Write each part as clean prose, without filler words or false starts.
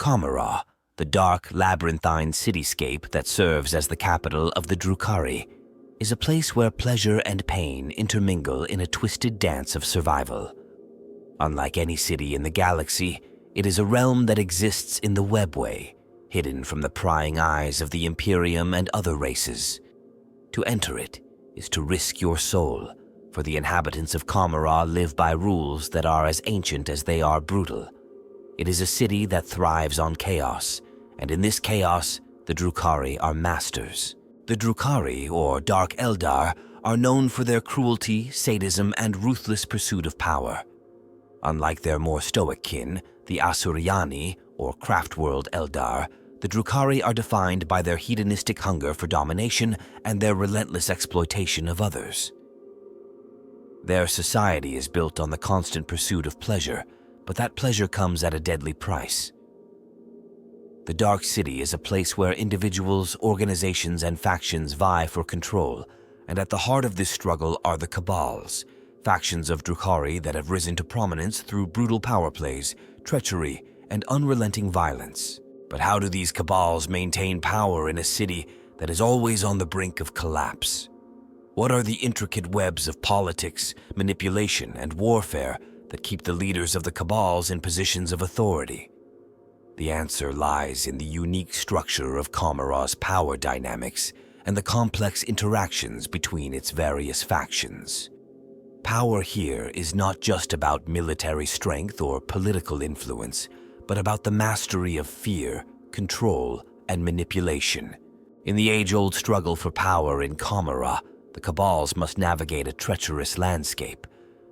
Commorragh, the dark, labyrinthine cityscape that serves as the capital of the Drukhari, is a place where pleasure and pain intermingle in a twisted dance of survival. Unlike any city in the galaxy, it is a realm that exists in the webway, hidden from the prying eyes of the Imperium and other races. To enter it is to risk your soul, for the inhabitants of Commorragh live by rules that are as ancient as they are brutal. It is a city that thrives on chaos, and in this chaos, the Drukhari are masters. The Drukhari, or Dark Eldar, are known for their cruelty, sadism, and ruthless pursuit of power. Unlike their more stoic kin, the Asuryani, or Craftworld Eldar, the Drukhari are defined by their hedonistic hunger for domination and their relentless exploitation of others. Their society is built on the constant pursuit of pleasure, but that pleasure comes at a deadly price. The Dark City is a place where individuals, organizations, and factions vie for control, and at the heart of this struggle are the Kabals, factions of Drukhari that have risen to prominence through brutal power plays, treachery, and unrelenting violence. But how do these Kabals maintain power in a city that is always on the brink of collapse? What are the intricate webs of politics, manipulation, and warfare that keep the leaders of the Kabals in positions of authority? The answer lies in the unique structure of Commorragh's power dynamics and the complex interactions between its various factions. Power here is not just about military strength or political influence, but about the mastery of fear, control, and manipulation. In the age-old struggle for power in Commorragh, the Kabals must navigate a treacherous landscape.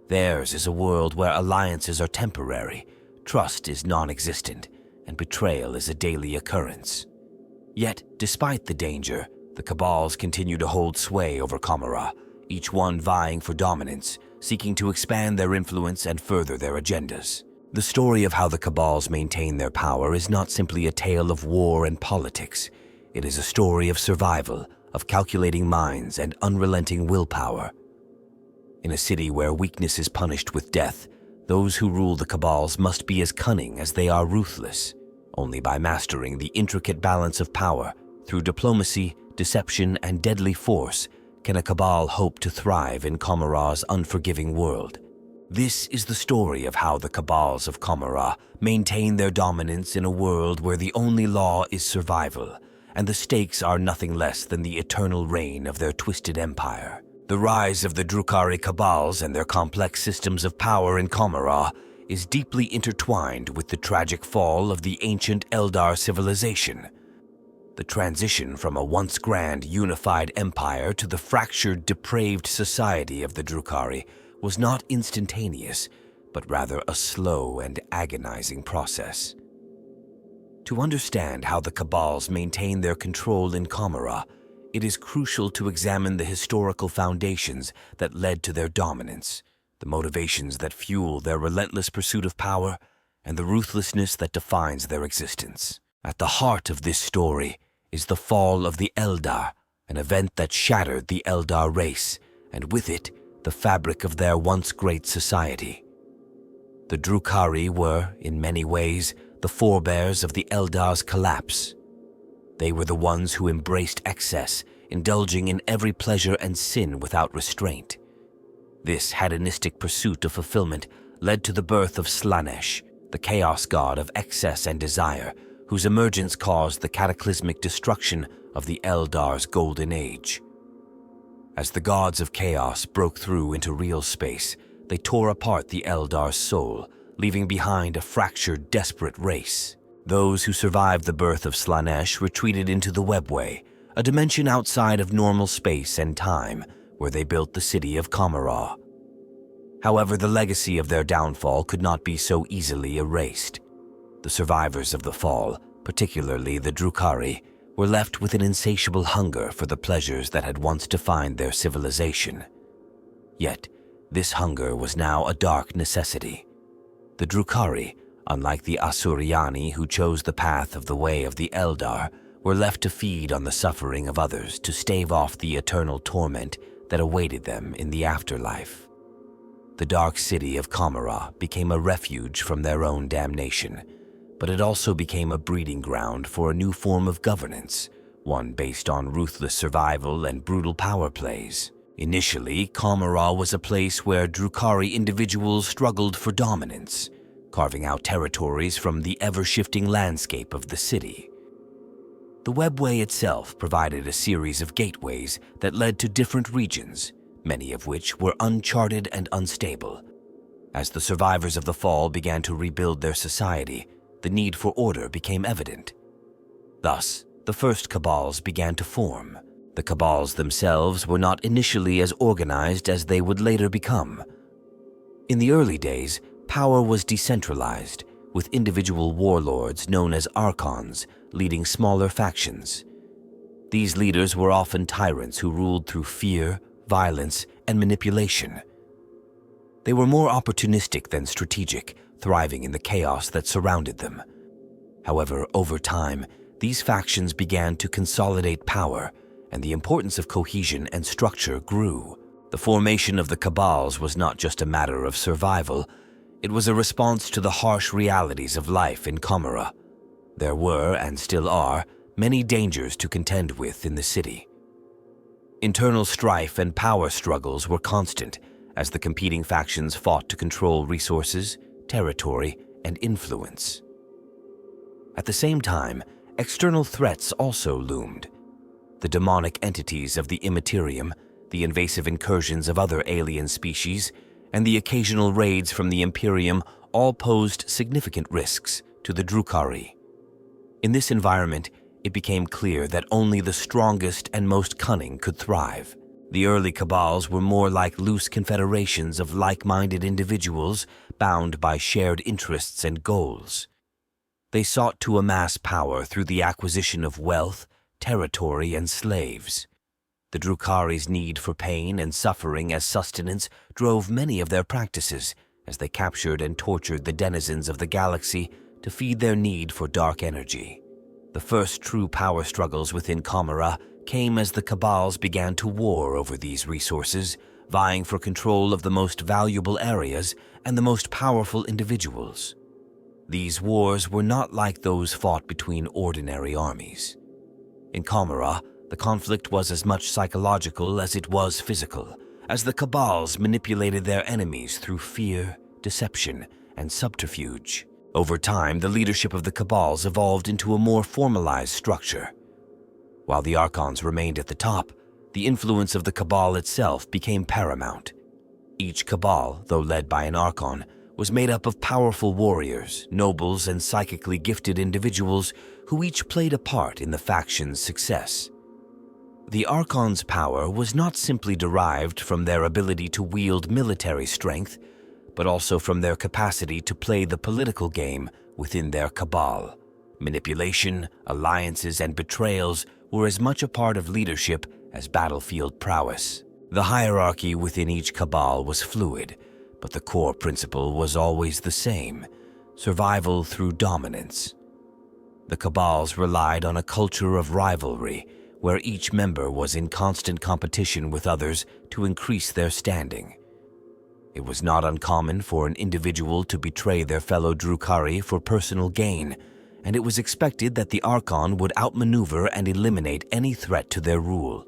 Theirs is a world where alliances are temporary, trust is non-existent, and betrayal is a daily occurrence. Yet, despite the danger, the Kabals continue to hold sway over Commorragh, each one vying for dominance, seeking to expand their influence and further their agendas. The story of how the Kabals maintain their power is not simply a tale of war and politics. It is a story of survival, of calculating minds and unrelenting willpower. In a city where weakness is punished with death, those who rule the Kabals must be as cunning as they are ruthless. Only by mastering the intricate balance of power, through diplomacy, deception, and deadly force, can a Cabal hope to thrive in Commorragh's unforgiving world. This is the story of how the Kabals of Commorragh maintain their dominance in a world where the only law is survival, and the stakes are nothing less than the eternal reign of their twisted empire. The rise of the Drukhari Kabals and their complex systems of power in Commorragh is deeply intertwined with the tragic fall of the ancient Eldar civilization. The transition from a once grand, unified empire to the fractured, depraved society of the Drukhari was not instantaneous, but rather a slow and agonizing process. To understand how the Kabals maintain their control in Commorragh, it is crucial to examine the historical foundations that led to their dominance, the motivations that fuel their relentless pursuit of power, and the ruthlessness that defines their existence. At the heart of this story is the fall of the Eldar, an event that shattered the Eldar race, and with it, the fabric of their once great society. The Drukhari were, in many ways, the forebears of the Eldar's collapse. They were the ones who embraced excess, indulging in every pleasure and sin without restraint. This hedonistic pursuit of fulfillment led to the birth of Slaanesh, the chaos god of excess and desire, whose emergence caused the cataclysmic destruction of the Eldar's golden age. As the gods of chaos broke through into real space, they tore apart the Eldar's soul, leaving behind a fractured, desperate race. Those who survived the birth of Slaanesh retreated into the webway, a dimension outside of normal space and time, where they built the city of Commorragh. However, the legacy of their downfall could not be so easily erased. The survivors of the fall, particularly the Drukhari, were left with an insatiable hunger for the pleasures that had once defined their civilization. Yet, this hunger was now a dark necessity. The Drukhari, unlike the Asuryani who chose the path of the way of the Eldar, were left to feed on the suffering of others to stave off the eternal torment that awaited them in the afterlife. The dark city of Commorragh became a refuge from their own damnation, but it also became a breeding ground for a new form of governance, one based on ruthless survival and brutal power plays. Initially, Commorragh was a place where Drukhari individuals struggled for dominance, carving out territories from the ever-shifting landscape of the city. The webway itself provided a series of gateways that led to different regions, many of which were uncharted and unstable. As the survivors of the fall began to rebuild their society, the need for order became evident. Thus, the first Cabals began to form. The Cabals themselves were not initially as organized as they would later become. In the early days, power was decentralized, with individual warlords known as Archons leading smaller factions. These leaders were often tyrants who ruled through fear, violence, and manipulation. They were more opportunistic than strategic, thriving in the chaos that surrounded them. However, over time, these factions began to consolidate power, and the importance of cohesion and structure grew. The formation of the Cabals was not just a matter of survival, it was a response to the harsh realities of life in Commorragh. There were, and still are, many dangers to contend with in the city. Internal strife and power struggles were constant as the competing factions fought to control resources, territory, and influence. At the same time, external threats also loomed. The demonic entities of the Immaterium, the invasive incursions of other alien species, and the occasional raids from the Imperium all posed significant risks to the Drukhari. In this environment, it became clear that only the strongest and most cunning could thrive. The early Cabals were more like loose confederations of like-minded individuals bound by shared interests and goals. They sought to amass power through the acquisition of wealth, territory, and slaves. The Drukhari's need for pain and suffering as sustenance drove many of their practices as they captured and tortured the denizens of the galaxy to feed their need for dark energy. The first true power struggles within Commorragh came as the Cabals began to war over these resources, vying for control of the most valuable areas and the most powerful individuals. These wars were not like those fought between ordinary armies. In Commorragh, the conflict was as much psychological as it was physical, as the Cabals manipulated their enemies through fear, deception, and subterfuge. Over time, the leadership of the Cabals evolved into a more formalized structure. While the Archons remained at the top, the influence of the Cabal itself became paramount. Each Cabal, though led by an Archon, was made up of powerful warriors, nobles, and psychically gifted individuals who each played a part in the faction's success. The Archons' power was not simply derived from their ability to wield military strength, but also from their capacity to play the political game within their Cabal. Manipulation, alliances, and betrayals were as much a part of leadership as battlefield prowess. The hierarchy within each Cabal was fluid, but the core principle was always the same: survival through dominance. The Cabals relied on a culture of rivalry, where each member was in constant competition with others to increase their standing. It was not uncommon for an individual to betray their fellow Drukhari for personal gain, and it was expected that the Archon would outmaneuver and eliminate any threat to their rule.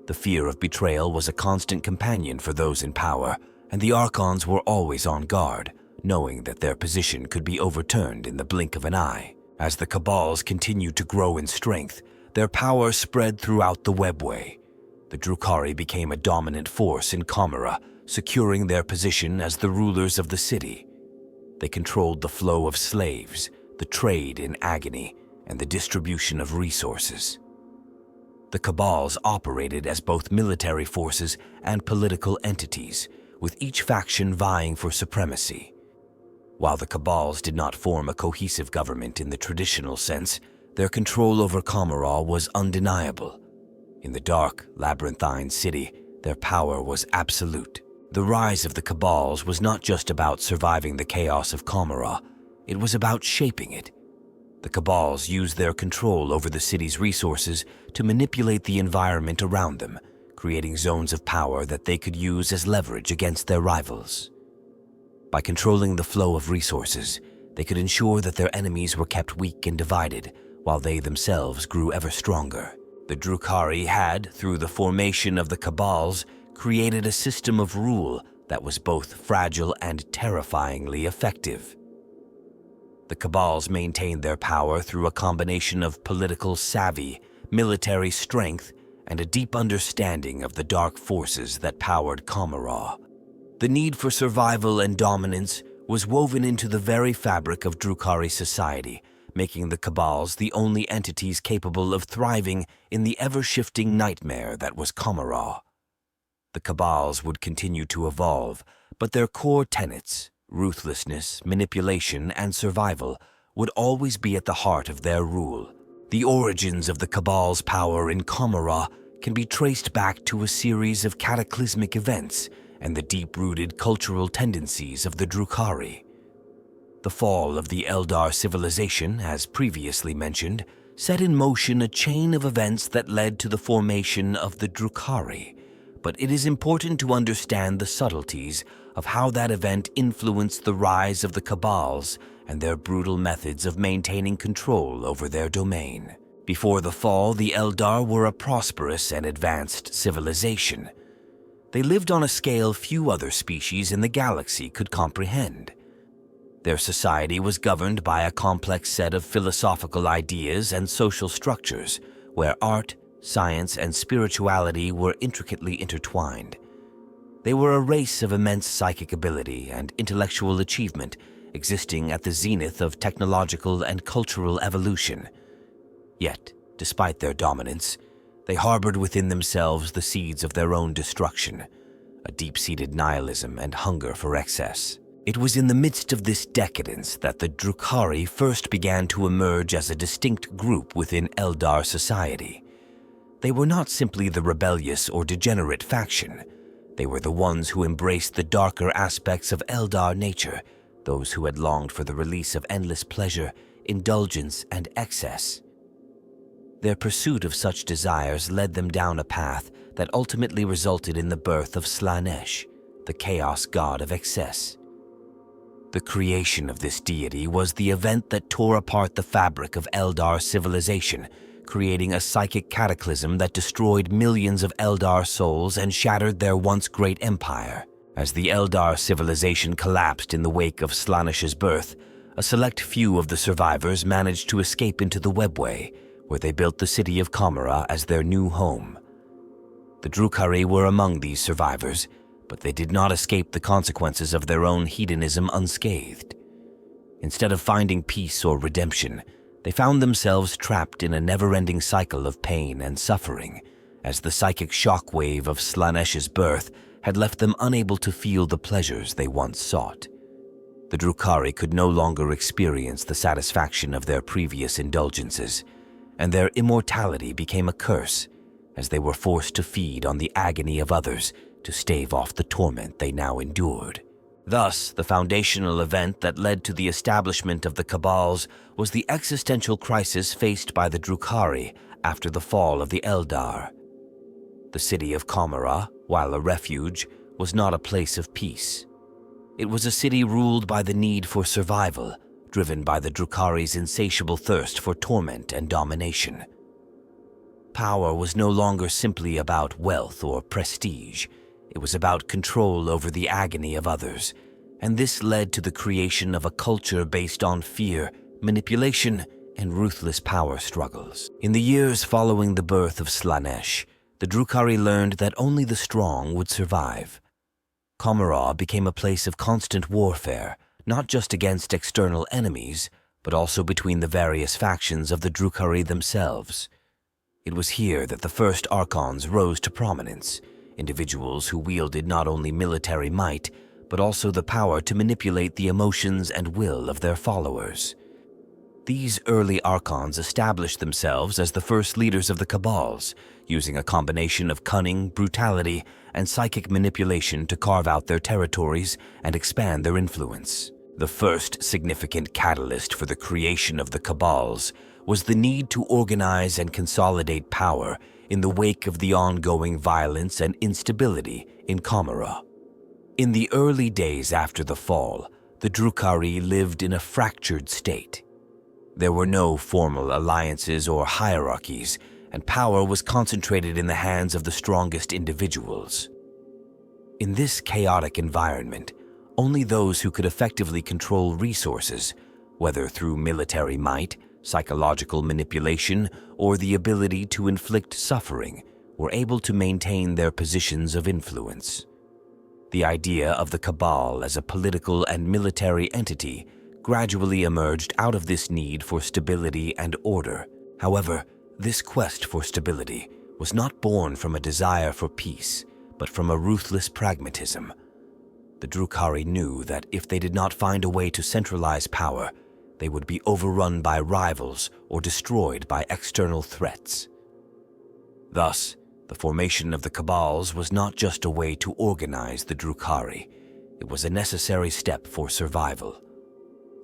The fear of betrayal was a constant companion for those in power, and the Archons were always on guard, knowing that their position could be overturned in the blink of an eye. As the Cabals continued to grow in strength, their power spread throughout the webway. The Drukhari became a dominant force in Commorragh, securing their position as the rulers of the city. They controlled the flow of slaves, the trade in agony, and the distribution of resources. The Cabals operated as both military forces and political entities, with each faction vying for supremacy. While the Cabals did not form a cohesive government in the traditional sense, their control over Commorragh was undeniable. In the dark, labyrinthine city, their power was absolute. The rise of the Cabals was not just about surviving the chaos of Commorragh, it was about shaping it. The Cabals used their control over the city's resources to manipulate the environment around them, creating zones of power that they could use as leverage against their rivals. By controlling the flow of resources, they could ensure that their enemies were kept weak and divided, while they themselves grew ever stronger. The Drukhari had, through the formation of the Kabals, created a system of rule that was both fragile and terrifyingly effective. The Kabals maintained their power through a combination of political savvy, military strength, and a deep understanding of the dark forces that powered Commorragh. The need for survival and dominance was woven into the very fabric of Drukhari society, making the Kabals the only entities capable of thriving in the ever-shifting nightmare that was Commorragh. The Kabals would continue to evolve, but their core tenets, ruthlessness, manipulation, and survival, would always be at the heart of their rule. The origins of the Cabal's power in Commorragh can be traced back to a series of cataclysmic events and the deep-rooted cultural tendencies of the Drukhari. The fall of the Eldar civilization, as previously mentioned, set in motion a chain of events that led to the formation of the Drukhari, but it is important to understand the subtleties of how that event influenced the rise of the Kabals and their brutal methods of maintaining control over their domain. Before the fall, the Eldar were a prosperous and advanced civilization. They lived on a scale few other species in the galaxy could comprehend. Their society was governed by a complex set of philosophical ideas and social structures, where art, science, and spirituality were intricately intertwined. They were a race of immense psychic ability and intellectual achievement, existing at the zenith of technological and cultural evolution. Yet, despite their dominance, they harbored within themselves the seeds of their own destruction, a deep-seated nihilism and hunger for excess. It was in the midst of this decadence that the Drukhari first began to emerge as a distinct group within Eldar society. They were not simply the rebellious or degenerate faction. They were the ones who embraced the darker aspects of Eldar nature, those who had longed for the release of endless pleasure, indulgence, and excess. Their pursuit of such desires led them down a path that ultimately resulted in the birth of Slanesh, the chaos god of excess. The creation of this deity was the event that tore apart the fabric of Eldar civilization, creating a psychic cataclysm that destroyed millions of Eldar souls and shattered their once great empire. As the Eldar civilization collapsed in the wake of Slanesh's birth, a select few of the survivors managed to escape into the webway, where they built the city of Commorragh as their new home. The Drukhari were among these survivors, but they did not escape the consequences of their own hedonism unscathed. Instead of finding peace or redemption, they found themselves trapped in a never-ending cycle of pain and suffering, as the psychic shockwave of Slanesh's birth had left them unable to feel the pleasures they once sought. The Drukhari could no longer experience the satisfaction of their previous indulgences, and their immortality became a curse, as they were forced to feed on the agony of others to stave off the torment they now endured. Thus, the foundational event that led to the establishment of the Kabals was the existential crisis faced by the Drukhari after the fall of the Eldar. The city of Commorragh, while a refuge, was not a place of peace. It was a city ruled by the need for survival, driven by the Drukhari's insatiable thirst for torment and domination. Power was no longer simply about wealth or prestige. It was about control over the agony of others, and this led to the creation of a culture based on fear, manipulation, and ruthless power struggles. In the years following the birth of Slanesh, the Drukhari learned that only the strong would survive. Commorragh became a place of constant warfare, not just against external enemies, but also between the various factions of the Drukhari themselves. It was here that the first Archons rose to prominence, individuals who wielded not only military might, but also the power to manipulate the emotions and will of their followers. These early Archons established themselves as the first leaders of the Kabals, using a combination of cunning, brutality, and psychic manipulation to carve out their territories and expand their influence. The first significant catalyst for the creation of the Kabals was the need to organize and consolidate power in the wake of the ongoing violence and instability in Commorragh. In the early days after the fall, the Drukhari lived in a fractured state. There were no formal alliances or hierarchies, and power was concentrated in the hands of the strongest individuals. In this chaotic environment, only those who could effectively control resources, whether through military might, psychological manipulation, or the ability to inflict suffering, were able to maintain their positions of influence. The idea of the Cabal as a political and military entity gradually emerged out of this need for stability and order. However, this quest for stability was not born from a desire for peace, but from a ruthless pragmatism. The Drukhari knew that if they did not find a way to centralize power, they would be overrun by rivals or destroyed by external threats. Thus, the formation of the Kabals was not just a way to organize the Drukhari, it was a necessary step for survival.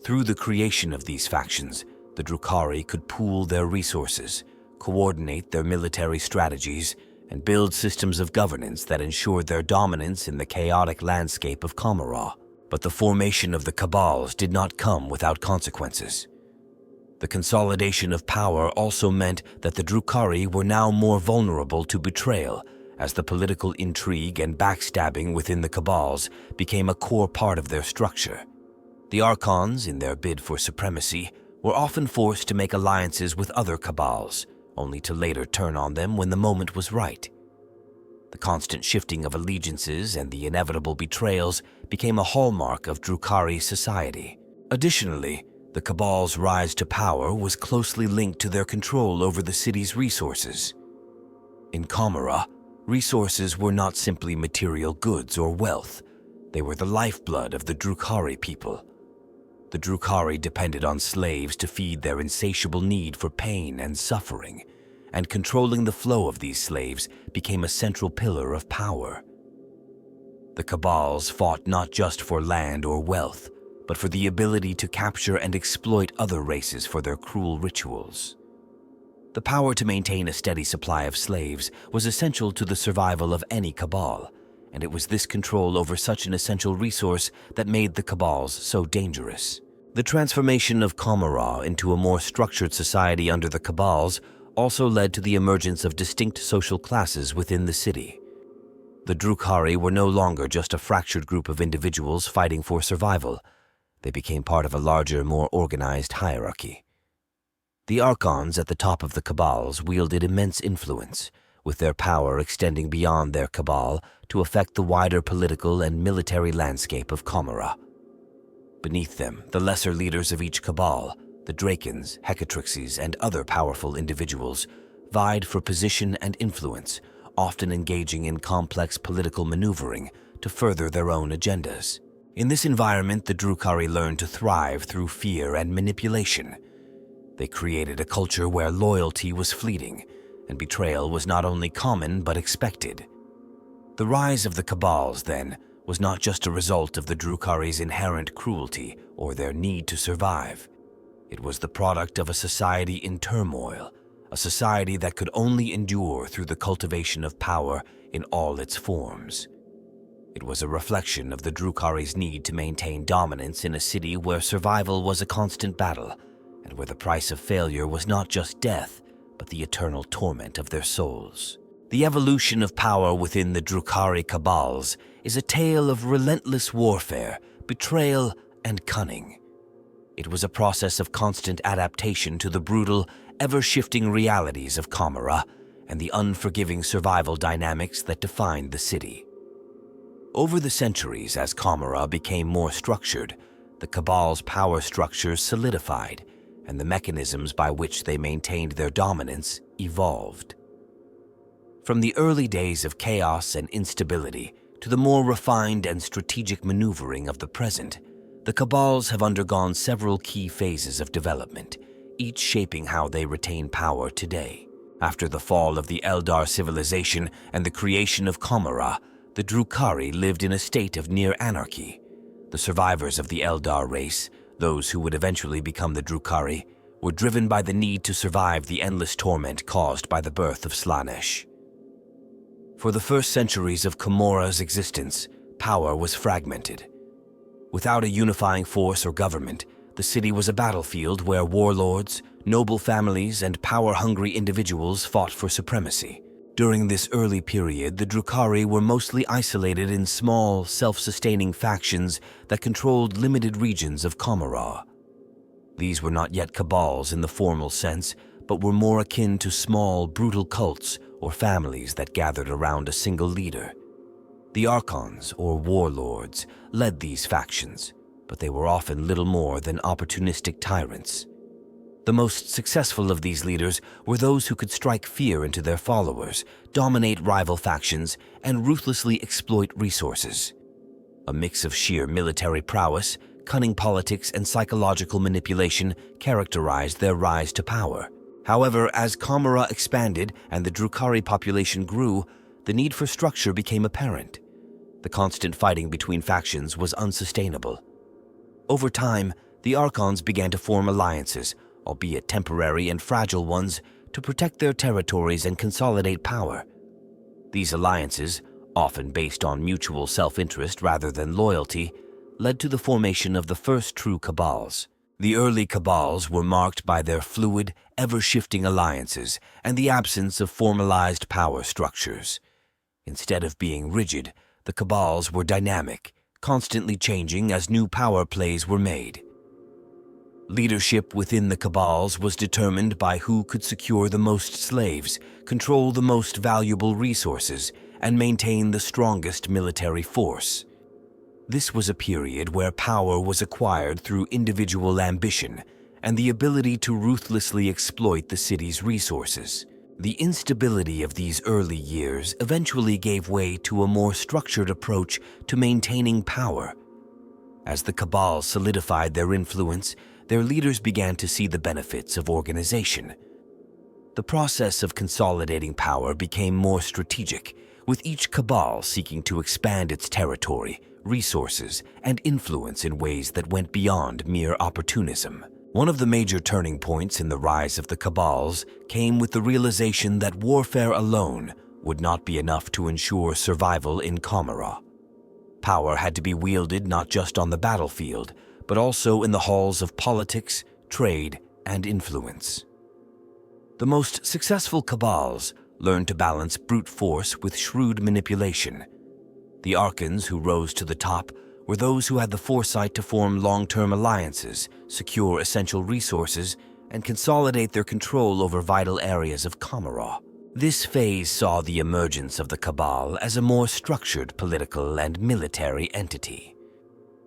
Through the creation of these factions, the Drukhari could pool their resources, coordinate their military strategies, and build systems of governance that ensured their dominance in the chaotic landscape of Commorragh. But the formation of the Kabals did not come without consequences. The consolidation of power also meant that the Drukhari were now more vulnerable to betrayal, as the political intrigue and backstabbing within the Kabals became a core part of their structure. The Archons, in their bid for supremacy, were often forced to make alliances with other Kabals, only to later turn on them when the moment was right. The constant shifting of allegiances and the inevitable betrayals became a hallmark of Drukhari society. Additionally, the Cabal's rise to power was closely linked to their control over the city's resources. In Commorragh, resources were not simply material goods or wealth. They were the lifeblood of the Drukhari people. The Drukhari depended on slaves to feed their insatiable need for pain and suffering, and controlling the flow of these slaves became a central pillar of power. The Kabals fought not just for land or wealth, but for the ability to capture and exploit other races for their cruel rituals. The power to maintain a steady supply of slaves was essential to the survival of any Cabal, and it was this control over such an essential resource that made the Kabals so dangerous. The transformation of Commorragh into a more structured society under the Kabals also led to the emergence of distinct social classes within the city. The Drukhari were no longer just a fractured group of individuals fighting for survival. They became part of a larger, more organized hierarchy. The Archons at the top of the Kabals wielded immense influence, with their power extending beyond their Cabal to affect the wider political and military landscape of Commorragh. Beneath them, the lesser leaders of each Cabal, the Drakons, Hecatrixes, and other powerful individuals, vied for position and influence, often engaging in complex political maneuvering to further their own agendas. In this environment, the Drukhari learned to thrive through fear and manipulation. They created a culture where loyalty was fleeting, and betrayal was not only common but expected. The rise of the Kabals, then, was not just a result of the Drukhari's inherent cruelty or their need to survive. It was the product of a society in turmoil, a society that could only endure through the cultivation of power in all its forms. It was a reflection of the Drukhari's need to maintain dominance in a city where survival was a constant battle, and where the price of failure was not just death, but the eternal torment of their souls. The evolution of power within the Drukhari Kabals is a tale of relentless warfare, betrayal, and cunning. It was a process of constant adaptation to the brutal, ever-shifting realities of Commorragh and the unforgiving survival dynamics that defined the city. Over the centuries, as Commorragh became more structured, the Cabal's power structures solidified, and the mechanisms by which they maintained their dominance evolved. From the early days of chaos and instability to the more refined and strategic maneuvering of the present, the Kabals have undergone several key phases of development, each shaping how they retain power today. After the fall of the Eldar civilization and the creation of Commorragh, the Drukhari lived in a state of near anarchy. The survivors of the Eldar race, those who would eventually become the Drukhari, were driven by the need to survive the endless torment caused by the birth of Slaanesh. For the first centuries of Commorragh's existence, power was fragmented. Without a unifying force or government, the city was a battlefield where warlords, noble families, and power-hungry individuals fought for supremacy. During this early period, the Drukhari were mostly isolated in small, self-sustaining factions that controlled limited regions of Commorragh. These were not yet Cabals in the formal sense, but were more akin to small, brutal cults or families that gathered around a single leader. The Archons, or warlords, led these factions, but they were often little more than opportunistic tyrants. The most successful of these leaders were those who could strike fear into their followers, dominate rival factions, and ruthlessly exploit resources. A mix of sheer military prowess, cunning politics, and psychological manipulation characterized their rise to power. However, as Commorragh expanded and the Drukhari population grew, the need for structure became apparent. The constant fighting between factions was unsustainable. Over time, the Archons began to form alliances, albeit temporary and fragile ones, to protect their territories and consolidate power. These alliances, often based on mutual self-interest rather than loyalty, led to the formation of the first true Cabals. The early Cabals were marked by their fluid, ever-shifting alliances and the absence of formalized power structures. Instead of being rigid, the Cabals were dynamic, constantly changing as new power plays were made. Leadership within the Cabals was determined by who could secure the most slaves, control the most valuable resources, and maintain the strongest military force. This was a period where power was acquired through individual ambition and the ability to ruthlessly exploit the city's resources. The instability of these early years eventually gave way to a more structured approach to maintaining power. As the Cabal solidified their influence, their leaders began to see the benefits of organization. The process of consolidating power became more strategic, with each Cabal seeking to expand its territory, resources, and influence in ways that went beyond mere opportunism. One of the major turning points in the rise of the Cabals came with the realization that warfare alone would not be enough to ensure survival in Commorragh. Power had to be wielded not just on the battlefield, but also in the halls of politics, trade, and influence. The most successful Cabals learned to balance brute force with shrewd manipulation. The Archons who rose to the top were those who had the foresight to form long-term alliances, secure essential resources, and consolidate their control over vital areas of Commorragh. This phase saw the emergence of the Cabal as a more structured political and military entity.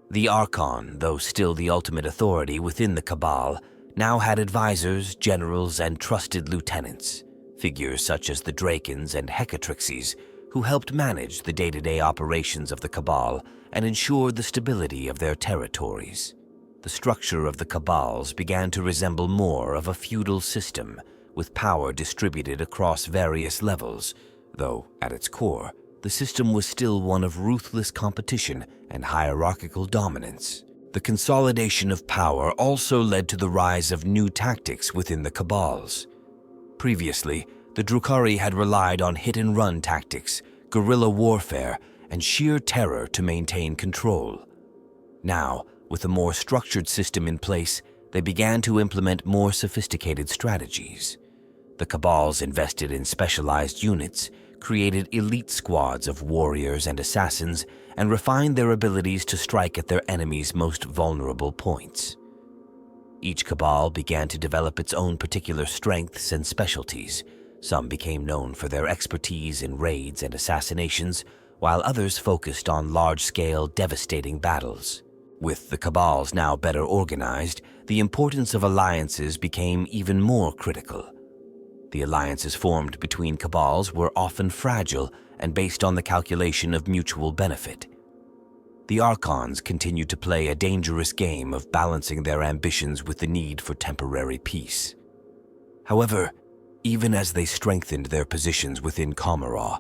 The Archon, though still the ultimate authority within the Cabal, now had advisors, generals, and trusted lieutenants, figures such as the Drakons and Hecatrixes, who helped manage the day-to-day operations of the Cabal and ensured the stability of their territories. The structure of the Cabals began to resemble more of a feudal system, with power distributed across various levels, though, at its core, the system was still one of ruthless competition and hierarchical dominance. The consolidation of power also led to the rise of new tactics within the Cabals. Previously, the Drukhari had relied on hit-and-run tactics, guerrilla warfare, and sheer terror to maintain control. Now, with a more structured system in place, they began to implement more sophisticated strategies. The Cabals invested in specialized units, created elite squads of warriors and assassins, and refined their abilities to strike at their enemies' most vulnerable points. Each Cabal began to develop its own particular strengths and specialties. Some became known for their expertise in raids and assassinations, while others focused on large-scale, devastating battles. With the Cabals now better organized, the importance of alliances became even more critical. The alliances formed between Cabals were often fragile and based on the calculation of mutual benefit. The Archons continued to play a dangerous game of balancing their ambitions with the need for temporary peace. However, even as they strengthened their positions within Commorragh,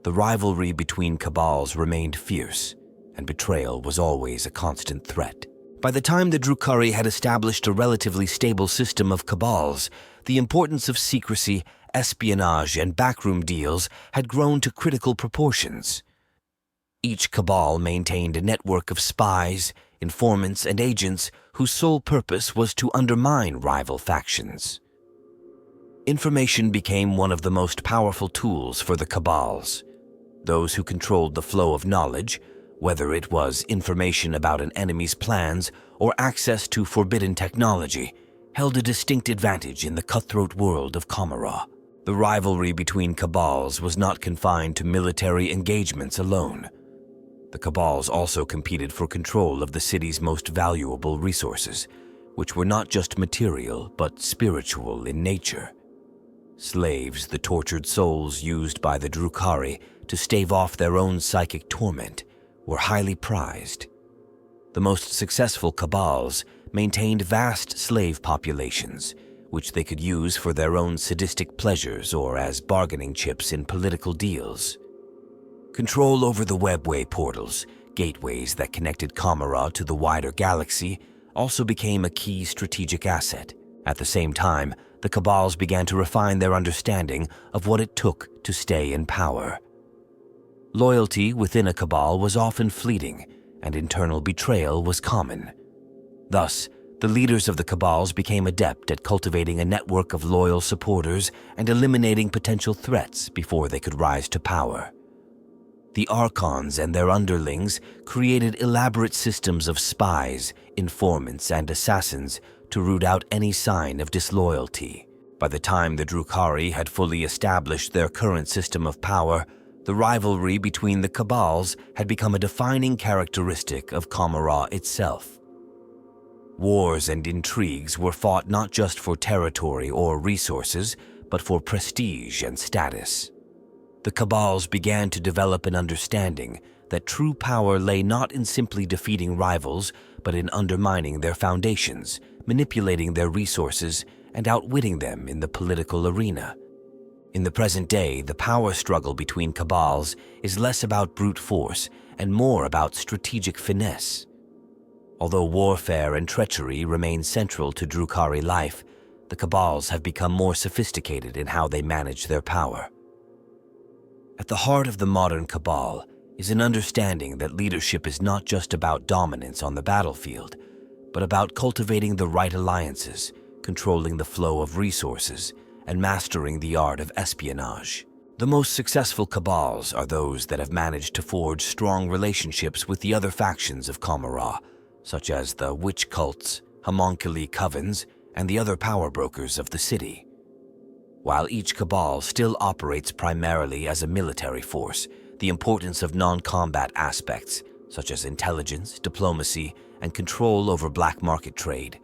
the rivalry between Cabals remained fierce, and betrayal was always a constant threat. By the time the Drukhari had established a relatively stable system of Cabals, the importance of secrecy, espionage, and backroom deals had grown to critical proportions. Each Cabal maintained a network of spies, informants, and agents whose sole purpose was to undermine rival factions. Information became one of the most powerful tools for the Cabals. Those who controlled the flow of knowledge, whether it was information about an enemy's plans or access to forbidden technology, held a distinct advantage in the cutthroat world of Commorragh. The rivalry between Cabals was not confined to military engagements alone. The Cabals also competed for control of the city's most valuable resources, which were not just material but spiritual in nature. Slaves, the tortured souls used by the Drukhari to stave off their own psychic torment, were highly prized. The most successful Cabals maintained vast slave populations, which they could use for their own sadistic pleasures or as bargaining chips in political deals. Control over the webway portals, gateways that connected Commorragh to the wider galaxy, also became a key strategic asset. At the same time, the Cabals began to refine their understanding of what it took to stay in power. Loyalty within a Cabal was often fleeting, and internal betrayal was common. Thus, the leaders of the Cabals became adept at cultivating a network of loyal supporters and eliminating potential threats before they could rise to power. The Archons and their underlings created elaborate systems of spies, informants, and assassins to root out any sign of disloyalty. By the time the Drukhari had fully established their current system of power, the rivalry between the Cabals had become a defining characteristic of Commorragh itself. Wars and intrigues were fought not just for territory or resources, but for prestige and status. The Cabals began to develop an understanding that true power lay not in simply defeating rivals, but in undermining their foundations, manipulating their resources, and outwitting them in the political arena. In the present day, the power struggle between Cabals is less about brute force and more about strategic finesse. Although warfare and treachery remain central to Drukhari life, the Cabals have become more sophisticated in how they manage their power. At the heart of the modern Cabal is an understanding that leadership is not just about dominance on the battlefield, but about cultivating the right alliances, controlling the flow of resources, and mastering the art of espionage. The most successful Cabals are those that have managed to forge strong relationships with the other factions of Commorragh, such as the witch cults, homunculi covens, and the other power brokers of the city. While each Cabal still operates primarily as a military force, the importance of non-combat aspects, such as intelligence, diplomacy, and control over black market trade,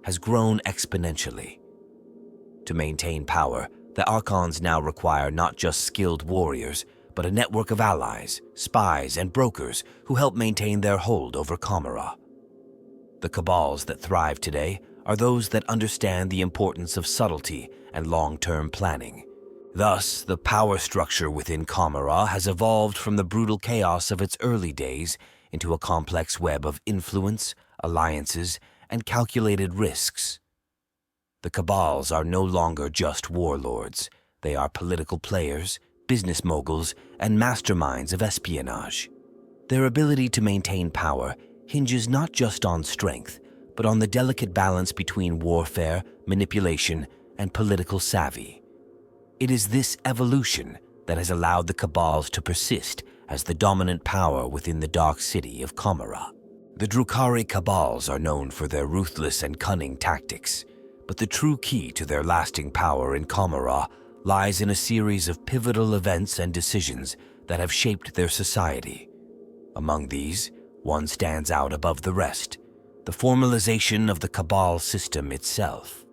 has grown exponentially. To maintain power, the Archons now require not just skilled warriors, but a network of allies, spies, and brokers who help maintain their hold over Commorragh. The Cabals that thrive today are those that understand the importance of subtlety and long-term planning. Thus, the power structure within Commorragh has evolved from the brutal chaos of its early days into a complex web of influence, alliances, and calculated risks. The Cabals are no longer just warlords. They are political players, business moguls, and masterminds of espionage. Their ability to maintain power hinges not just on strength, but on the delicate balance between warfare, manipulation, and political savvy. It is this evolution that has allowed the Cabals to persist as the dominant power within the dark city of Commorragh. The Drukhari Kabals are known for their ruthless and cunning tactics, but the true key to their lasting power in Commorragh lies in a series of pivotal events and decisions that have shaped their society. Among these, one stands out above the rest: the formalization of the Cabal system itself.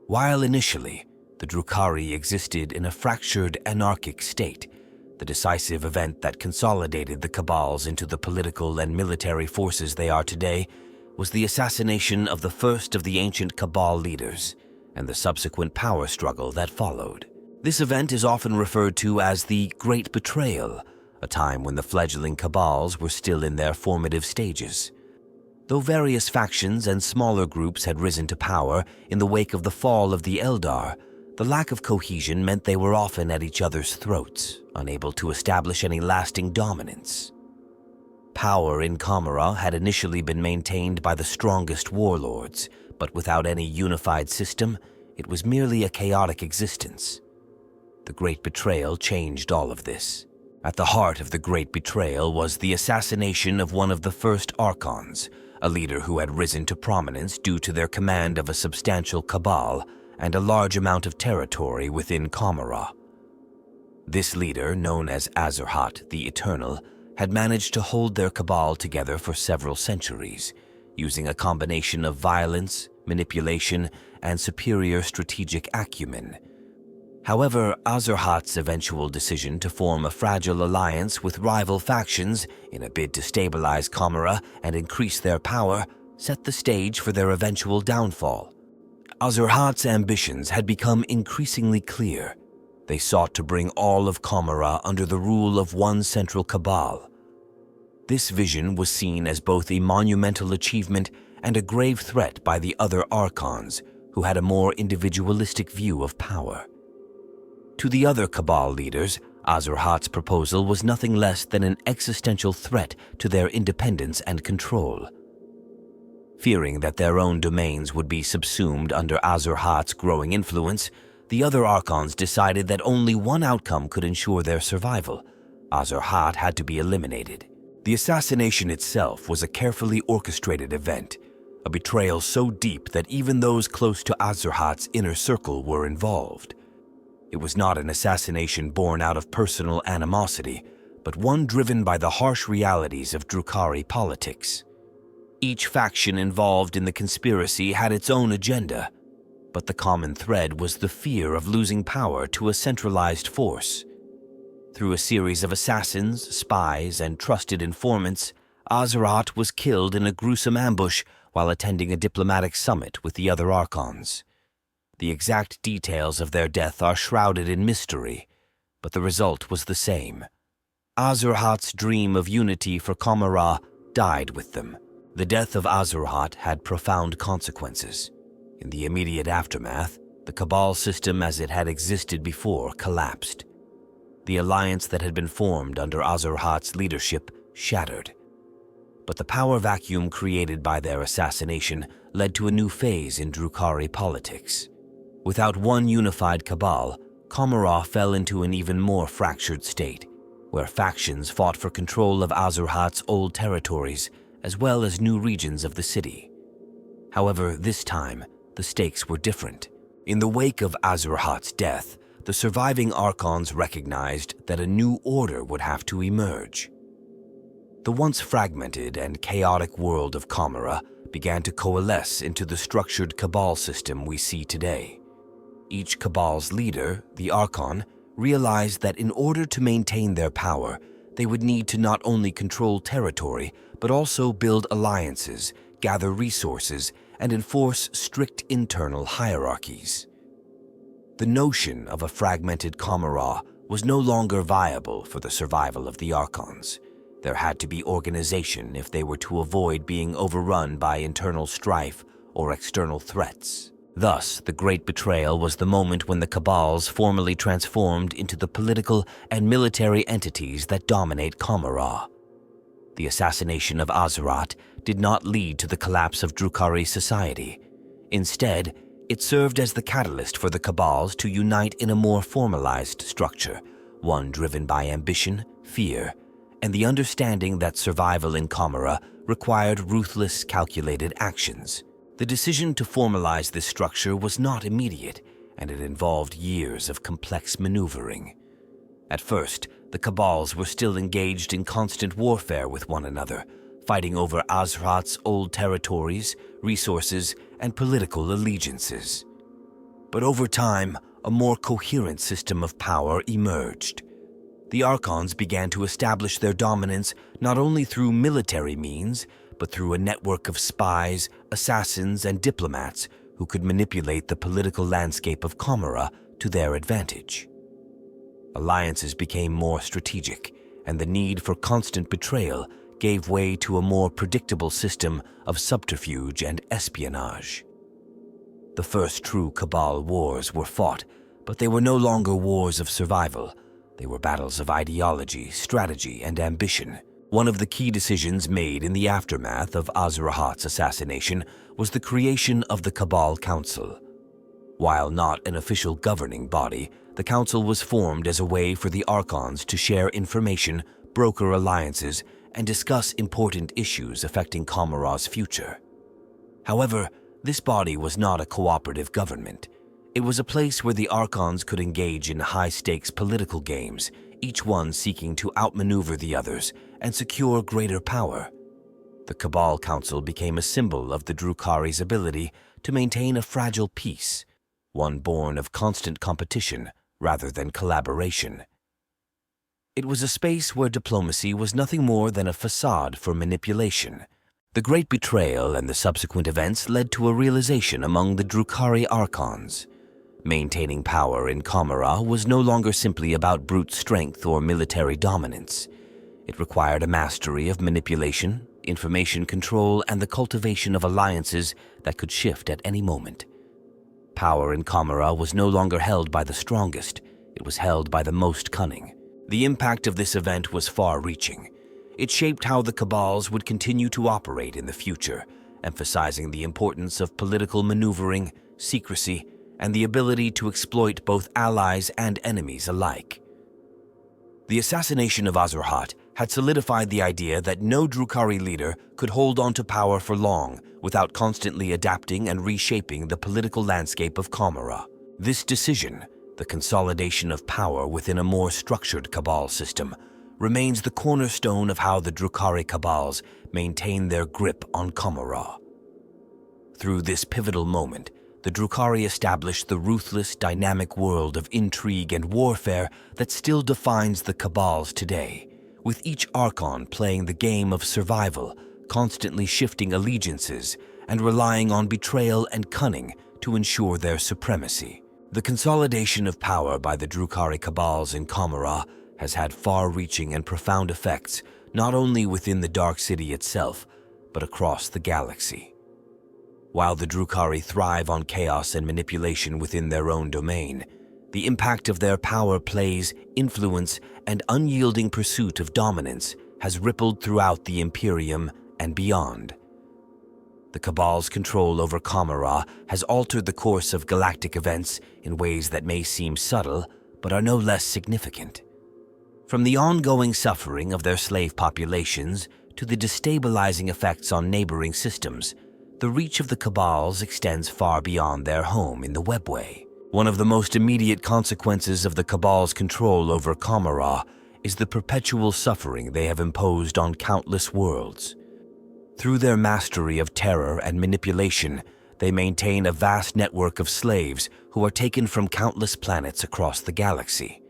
While initially, the Drukhari existed in a fractured, anarchic state, the decisive event that consolidated the Cabals into the political and military forces they are today was the assassination of the first of the ancient Cabal leaders and the subsequent power struggle that followed. This event is often referred to as the Great Betrayal, a time when the fledgling Cabals were still in their formative stages. Though various factions and smaller groups had risen to power in the wake of the fall of the Eldar, the lack of cohesion meant they were often at each other's throats, unable to establish any lasting dominance. Power in Commorragh had initially been maintained by the strongest warlords, but without any unified system, it was merely a chaotic existence. The Great Betrayal changed all of this. At the heart of the Great Betrayal was the assassination of one of the first Archons, a leader who had risen to prominence due to their command of a substantial Cabal and a large amount of territory within Commorragh. This leader, known as Azerhat the Eternal, had managed to hold their Cabal together for several centuries, using a combination of violence, manipulation, and superior strategic acumen. However, Azerhat's eventual decision to form a fragile alliance with rival factions in a bid to stabilize Commorragh and increase their power set the stage for their eventual downfall. Azerhat's ambitions had become increasingly clear. They sought to bring all of Commorragh under the rule of one central Cabal. This vision was seen as both a monumental achievement and a grave threat by the other Archons, who had a more individualistic view of power. To the other Cabal leaders, Azerhat's proposal was nothing less than an existential threat to their independence and control. Fearing that their own domains would be subsumed under Azerhat's growing influence, the other Archons decided that only one outcome could ensure their survival. Azerhat had to be eliminated. The assassination itself was a carefully orchestrated event, a betrayal so deep that even those close to Azerhat's inner circle were involved. It was not an assassination born out of personal animosity, but one driven by the harsh realities of Drukhari politics. Each faction involved in the conspiracy had its own agenda, but the common thread was the fear of losing power to a centralized force. Through a series of assassins, spies, and trusted informants, Azerhat was killed in a gruesome ambush while attending a diplomatic summit with the other Archons. The exact details of their death are shrouded in mystery, but the result was the same. Azerhat's dream of unity for Commorragh died with them. The death of Azerhat had profound consequences. In the immediate aftermath, the Cabal system as it had existed before collapsed. The alliance that had been formed under Azerhat's leadership shattered. But the power vacuum created by their assassination led to a new phase in Drukhari politics. Without one unified Cabal, Commorragh fell into an even more fractured state, where factions fought for control of Azerhat's old territories as well as new regions of the city. However, this time, the stakes were different. In the wake of Azerhat's death, the surviving Archons recognized that a new order would have to emerge. The once fragmented and chaotic world of Commorragh began to coalesce into the structured Cabal system we see today. Each Cabal's leader, the Archon, realized that in order to maintain their power, they would need to not only control territory, but also build alliances, gather resources, and enforce strict internal hierarchies. The notion of a fragmented Commorragh was no longer viable for the survival of the Archons. There had to be organization if they were to avoid being overrun by internal strife or external threats. Thus, the Great Betrayal was the moment when the Cabals formally transformed into the political and military entities that dominate Commorragh. The assassination of Azerhat did not lead to the collapse of Drukhari society. Instead, it served as the catalyst for the Cabals to unite in a more formalized structure, one driven by ambition, fear, and the understanding that survival in Commorragh required ruthless, calculated actions. The decision to formalize this structure was not immediate, and it involved years of complex maneuvering. At first, the Cabals were still engaged in constant warfare with one another, fighting over Azerhat's old territories, resources, and political allegiances. But over time, a more coherent system of power emerged. The Archons began to establish their dominance not only through military means, but through a network of spies, assassins, and diplomats who could manipulate the political landscape of Commorragh to their advantage. Alliances became more strategic, and the need for constant betrayal gave way to a more predictable system of subterfuge and espionage. The first true Cabal wars were fought, but they were no longer wars of survival. They were battles of ideology, strategy, and ambition. One of the key decisions made in the aftermath of Azrahat's assassination was the creation of the Cabal Council. While not an official governing body, the council was formed as a way for the Archons to share information, broker alliances, and discuss important issues affecting Commorragh's future. However, this body was not a cooperative government. It was a place where the Archons could engage in high-stakes political games, each one seeking to outmaneuver the others and secure greater power. The Cabal Council became a symbol of the Drukhari's ability to maintain a fragile peace, one born of constant competition rather than collaboration. It was a space where diplomacy was nothing more than a facade for manipulation. The Great Betrayal and the subsequent events led to a realization among the Drukhari Archons. Maintaining power in Commorragh was no longer simply about brute strength or military dominance. It required a mastery of manipulation, information control, and the cultivation of alliances that could shift at any moment. Power in Commorragh was no longer held by the strongest, it was held by the most cunning. The impact of this event was far-reaching. It shaped how the Cabals would continue to operate in the future, emphasizing the importance of political maneuvering, secrecy, and the ability to exploit both allies and enemies alike. The assassination of Azrahat had solidified the idea that no Drukhari leader could hold on to power for long without constantly adapting and reshaping the political landscape of Commorragh. This decision, the consolidation of power within a more structured Cabal system, remains the cornerstone of how the Drukhari Kabals maintain their grip on Commorragh. Through this pivotal moment, the Drukhari established the ruthless, dynamic world of intrigue and warfare that still defines the Cabals today, with each Archon playing the game of survival, constantly shifting allegiances, and relying on betrayal and cunning to ensure their supremacy. The consolidation of power by the Drukhari Kabals in Commorragh has had far-reaching and profound effects not only within the Dark City itself, but across the galaxy. While the Drukhari thrive on chaos and manipulation within their own domain, the impact of their power plays, influence, and unyielding pursuit of dominance has rippled throughout the Imperium and beyond. The Cabal's control over Commorragh has altered the course of galactic events in ways that may seem subtle, but are no less significant. From the ongoing suffering of their slave populations to the destabilizing effects on neighboring systems, the reach of the Cabals extends far beyond their home in the webway. One of the most immediate consequences of the Cabal's control over Commorragh is the perpetual suffering they have imposed on countless worlds. Through their mastery of terror and manipulation, they maintain a vast network of slaves who are taken from countless planets across the galaxy.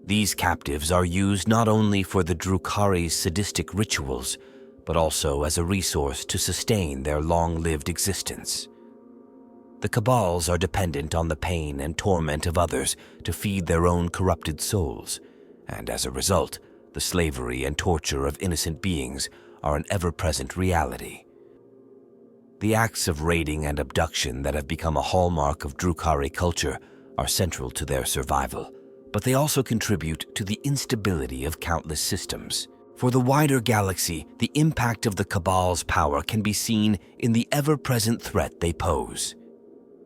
These captives are used not only for the Drukhari's sadistic rituals, but also as a resource to sustain their long-lived existence. The Cabals are dependent on the pain and torment of others to feed their own corrupted souls, and as a result, the slavery and torture of innocent beings are an ever-present reality. The acts of raiding and abduction that have become a hallmark of Drukhari culture are central to their survival, but they also contribute to the instability of countless systems. For the wider galaxy, the impact of the Cabal's power can be seen in the ever-present threat they pose.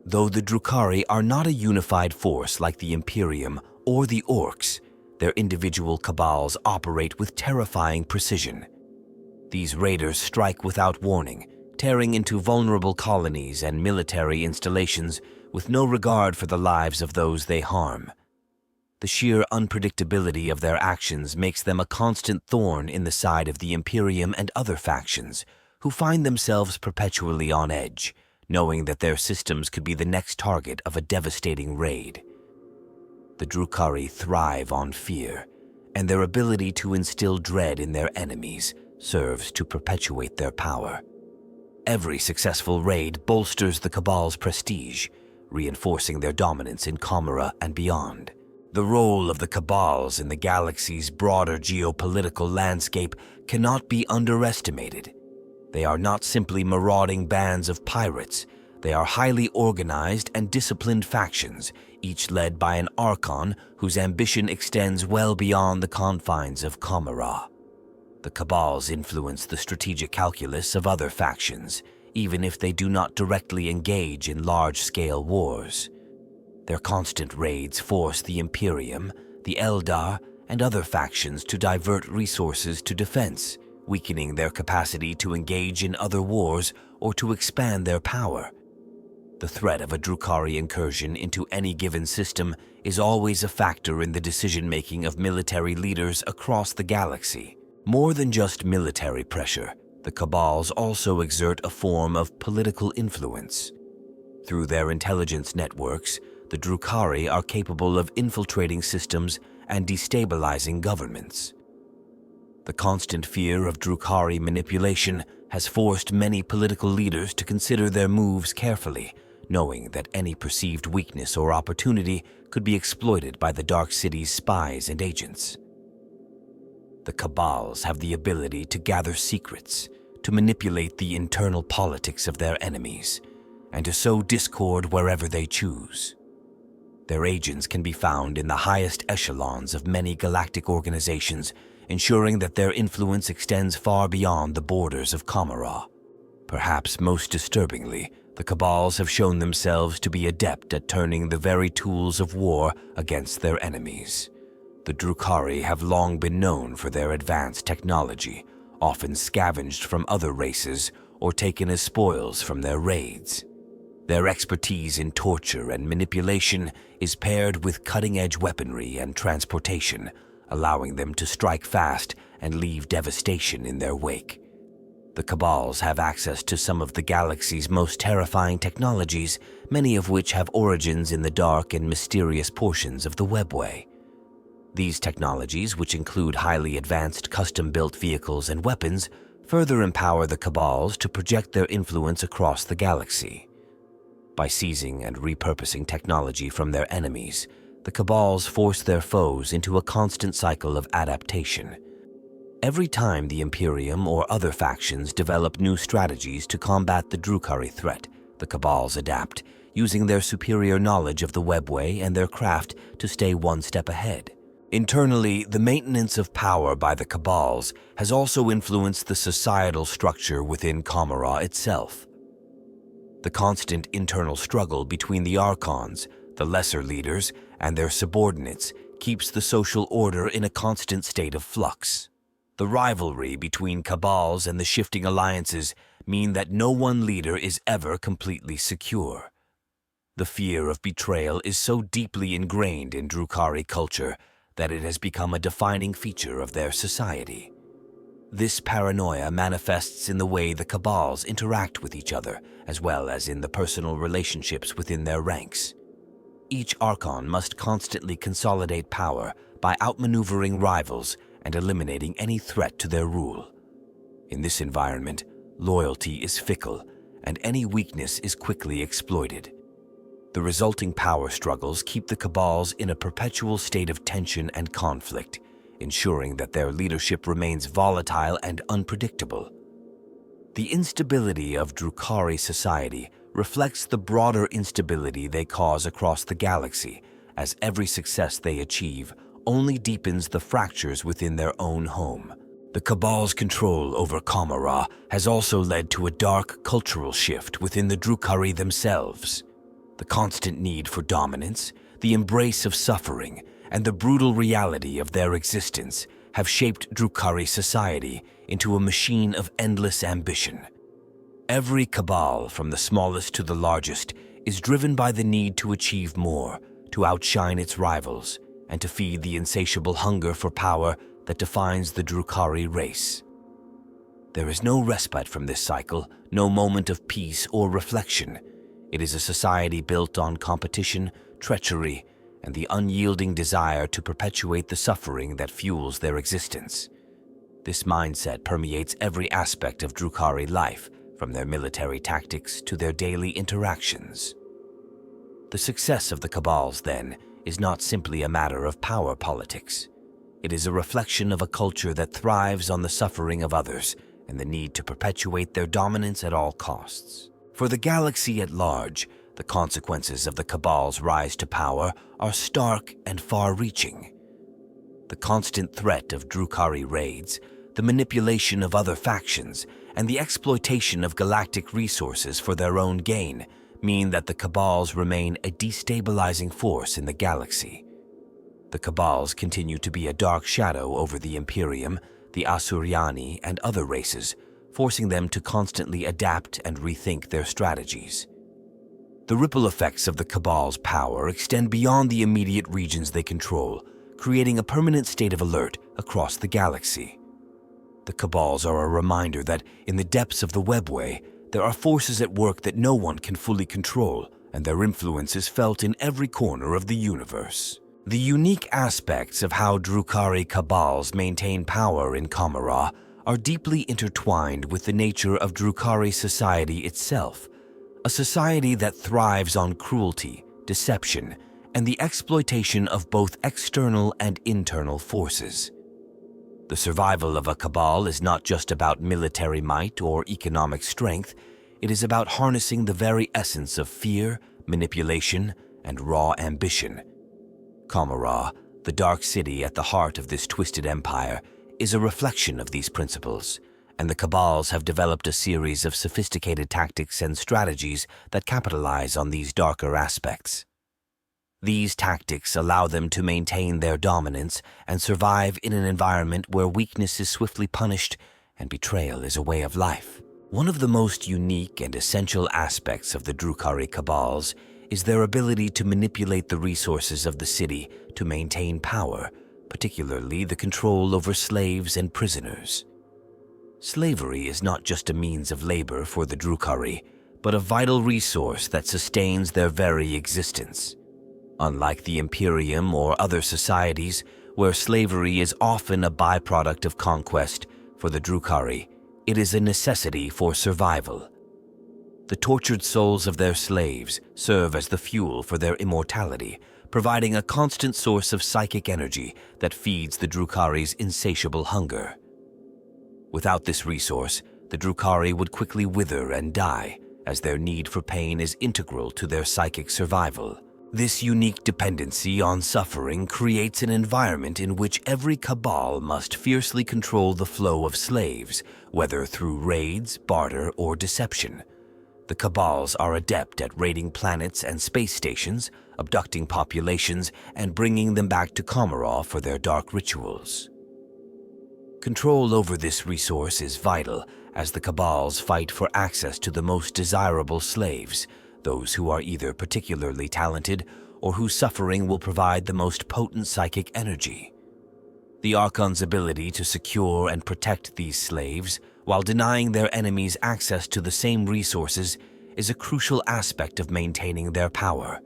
Though the Drukhari are not a unified force like the Imperium or the Orcs, their individual Cabals operate with terrifying precision. These raiders strike without warning, tearing into vulnerable colonies and military installations with no regard for the lives of those they harm. The sheer unpredictability of their actions makes them a constant thorn in the side of the Imperium and other factions, who find themselves perpetually on edge, knowing that their systems could be the next target of a devastating raid. The Drukhari thrive on fear, and their ability to instill dread in their enemies serves to perpetuate their power. Every successful raid bolsters the Cabal's prestige, reinforcing their dominance in Commorragh and beyond. The role of the Cabals in the galaxy's broader geopolitical landscape cannot be underestimated. They are not simply marauding bands of pirates. They are highly organized and disciplined factions, each led by an Archon whose ambition extends well beyond the confines of Commorragh. The Cabals influence the strategic calculus of other factions, even if they do not directly engage in large-scale wars. Their constant raids force the Imperium, the Eldar, and other factions to divert resources to defense, weakening their capacity to engage in other wars or to expand their power. The threat of a Drukhari incursion into any given system is always a factor in the decision-making of military leaders across the galaxy. More than just military pressure, the Cabals also exert a form of political influence. Through their intelligence networks, the Drukhari are capable of infiltrating systems and destabilizing governments. The constant fear of Drukhari manipulation has forced many political leaders to consider their moves carefully, knowing that any perceived weakness or opportunity could be exploited by the Dark City's spies and agents. The Cabals have the ability to gather secrets, to manipulate the internal politics of their enemies, and to sow discord wherever they choose. Their agents can be found in the highest echelons of many galactic organizations, ensuring that their influence extends far beyond the borders of Commorragh. Perhaps most disturbingly, the Cabals have shown themselves to be adept at turning the very tools of war against their enemies. The Drukhari have long been known for their advanced technology, often scavenged from other races or taken as spoils from their raids. Their expertise in torture and manipulation is paired with cutting-edge weaponry and transportation, allowing them to strike fast and leave devastation in their wake. The Cabals have access to some of the galaxy's most terrifying technologies, many of which have origins in the dark and mysterious portions of the webway. These technologies, which include highly advanced custom-built vehicles and weapons, further empower the Cabals to project their influence across the galaxy. By seizing and repurposing technology from their enemies, the Cabals force their foes into a constant cycle of adaptation. Every time the Imperium or other factions develop new strategies to combat the Drukhari threat, the Cabals adapt, using their superior knowledge of the webway and their craft to stay one step ahead. Internally, the maintenance of power by the Cabals has also influenced the societal structure within Commorragh itself. The constant internal struggle between the Archons, the lesser leaders, and their subordinates keeps the social order in a constant state of flux. The rivalry between Cabals and the shifting alliances mean that no one leader is ever completely secure. The fear of betrayal is so deeply ingrained in Drukhari culture that it has become a defining feature of their society. This paranoia manifests in the way the Cabals interact with each other, as well as in the personal relationships within their ranks. Each Archon must constantly consolidate power by outmaneuvering rivals and eliminating any threat to their rule. In this environment, loyalty is fickle, and any weakness is quickly exploited. The resulting power struggles keep the Cabals in a perpetual state of tension and conflict, ensuring that their leadership remains volatile and unpredictable. The instability of Drukhari society reflects the broader instability they cause across the galaxy, as every success they achieve only deepens the fractures within their own home. The Cabal's control over Commorragh has also led to a dark cultural shift within the Drukhari themselves. The constant need for dominance, the embrace of suffering, and the brutal reality of their existence have shaped Drukhari society into a machine of endless ambition. Every Cabal, from the smallest to the largest, is driven by the need to achieve more, to outshine its rivals, and to feed the insatiable hunger for power that defines the Drukhari race. There is no respite from this cycle, no moment of peace or reflection. It is a society built on competition, treachery, and the unyielding desire to perpetuate the suffering that fuels their existence. This mindset permeates every aspect of Drukhari life, from their military tactics to their daily interactions. The success of the Cabals, then, is not simply a matter of power politics. It is a reflection of a culture that thrives on the suffering of others and the need to perpetuate their dominance at all costs. For the galaxy at large, the consequences of the Cabal's rise to power are stark and far-reaching. The constant threat of Drukhari raids, the manipulation of other factions, and the exploitation of galactic resources for their own gain mean that the Cabals remain a destabilizing force in the galaxy. The Cabals continue to be a dark shadow over the Imperium, the Asuryani, and other races, forcing them to constantly adapt and rethink their strategies. The ripple effects of the Cabal's power extend beyond the immediate regions they control, creating a permanent state of alert across the galaxy. The Cabals are a reminder that, in the depths of the webway, there are forces at work that no one can fully control, and their influence is felt in every corner of the universe. The unique aspects of how Drukhari Kabals maintain power in Commorragh are deeply intertwined with the nature of Drukhari society itself, a society that thrives on cruelty, deception, and the exploitation of both external and internal forces. The survival of a Cabal is not just about military might or economic strength, it is about harnessing the very essence of fear, manipulation, and raw ambition. Commorragh, the dark city at the heart of this twisted empire, is a reflection of these principles, and the Cabals have developed a series of sophisticated tactics and strategies that capitalize on these darker aspects. These tactics allow them to maintain their dominance and survive in an environment where weakness is swiftly punished and betrayal is a way of life. One of the most unique and essential aspects of the Drukhari Kabals is their ability to manipulate the resources of the city to maintain power, particularly the control over slaves and prisoners. Slavery is not just a means of labor for the Drukhari, but a vital resource that sustains their very existence. Unlike the Imperium or other societies, where slavery is often a byproduct of conquest, for the Drukhari, it is a necessity for survival. The tortured souls of their slaves serve as the fuel for their immortality, providing a constant source of psychic energy that feeds the Drukhari's insatiable hunger. Without this resource, the Drukhari would quickly wither and die, as their need for pain is integral to their psychic survival. This unique dependency on suffering creates an environment in which every Cabal must fiercely control the flow of slaves, whether through raids, barter, or deception. The Cabals are adept at raiding planets and space stations, abducting populations, and bringing them back to Commorragh for their dark rituals. Control over this resource is vital, as the Cabals fight for access to the most desirable slaves, those who are either particularly talented or whose suffering will provide the most potent psychic energy. The Archons' ability to secure and protect these slaves while denying their enemies access to the same resources is a crucial aspect of maintaining their power.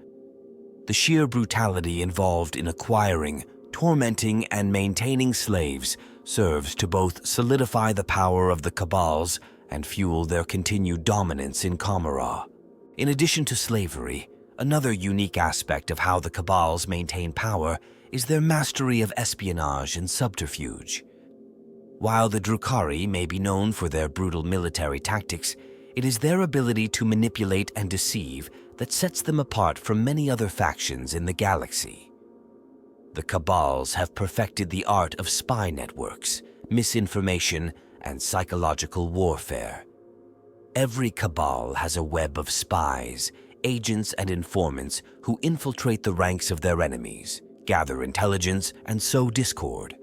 The sheer brutality involved in acquiring, tormenting, and maintaining slaves serves to both solidify the power of the Cabals and fuel their continued dominance in Commorragh. In addition to slavery, another unique aspect of how the Cabals maintain power is their mastery of espionage and subterfuge. While the Drukhari may be known for their brutal military tactics, it is their ability to manipulate and deceive that sets them apart from many other factions in the galaxy. The Cabals have perfected the art of spy networks, misinformation, and psychological warfare. Every Cabal has a web of spies, agents, and informants who infiltrate the ranks of their enemies, gather intelligence, and sow discord.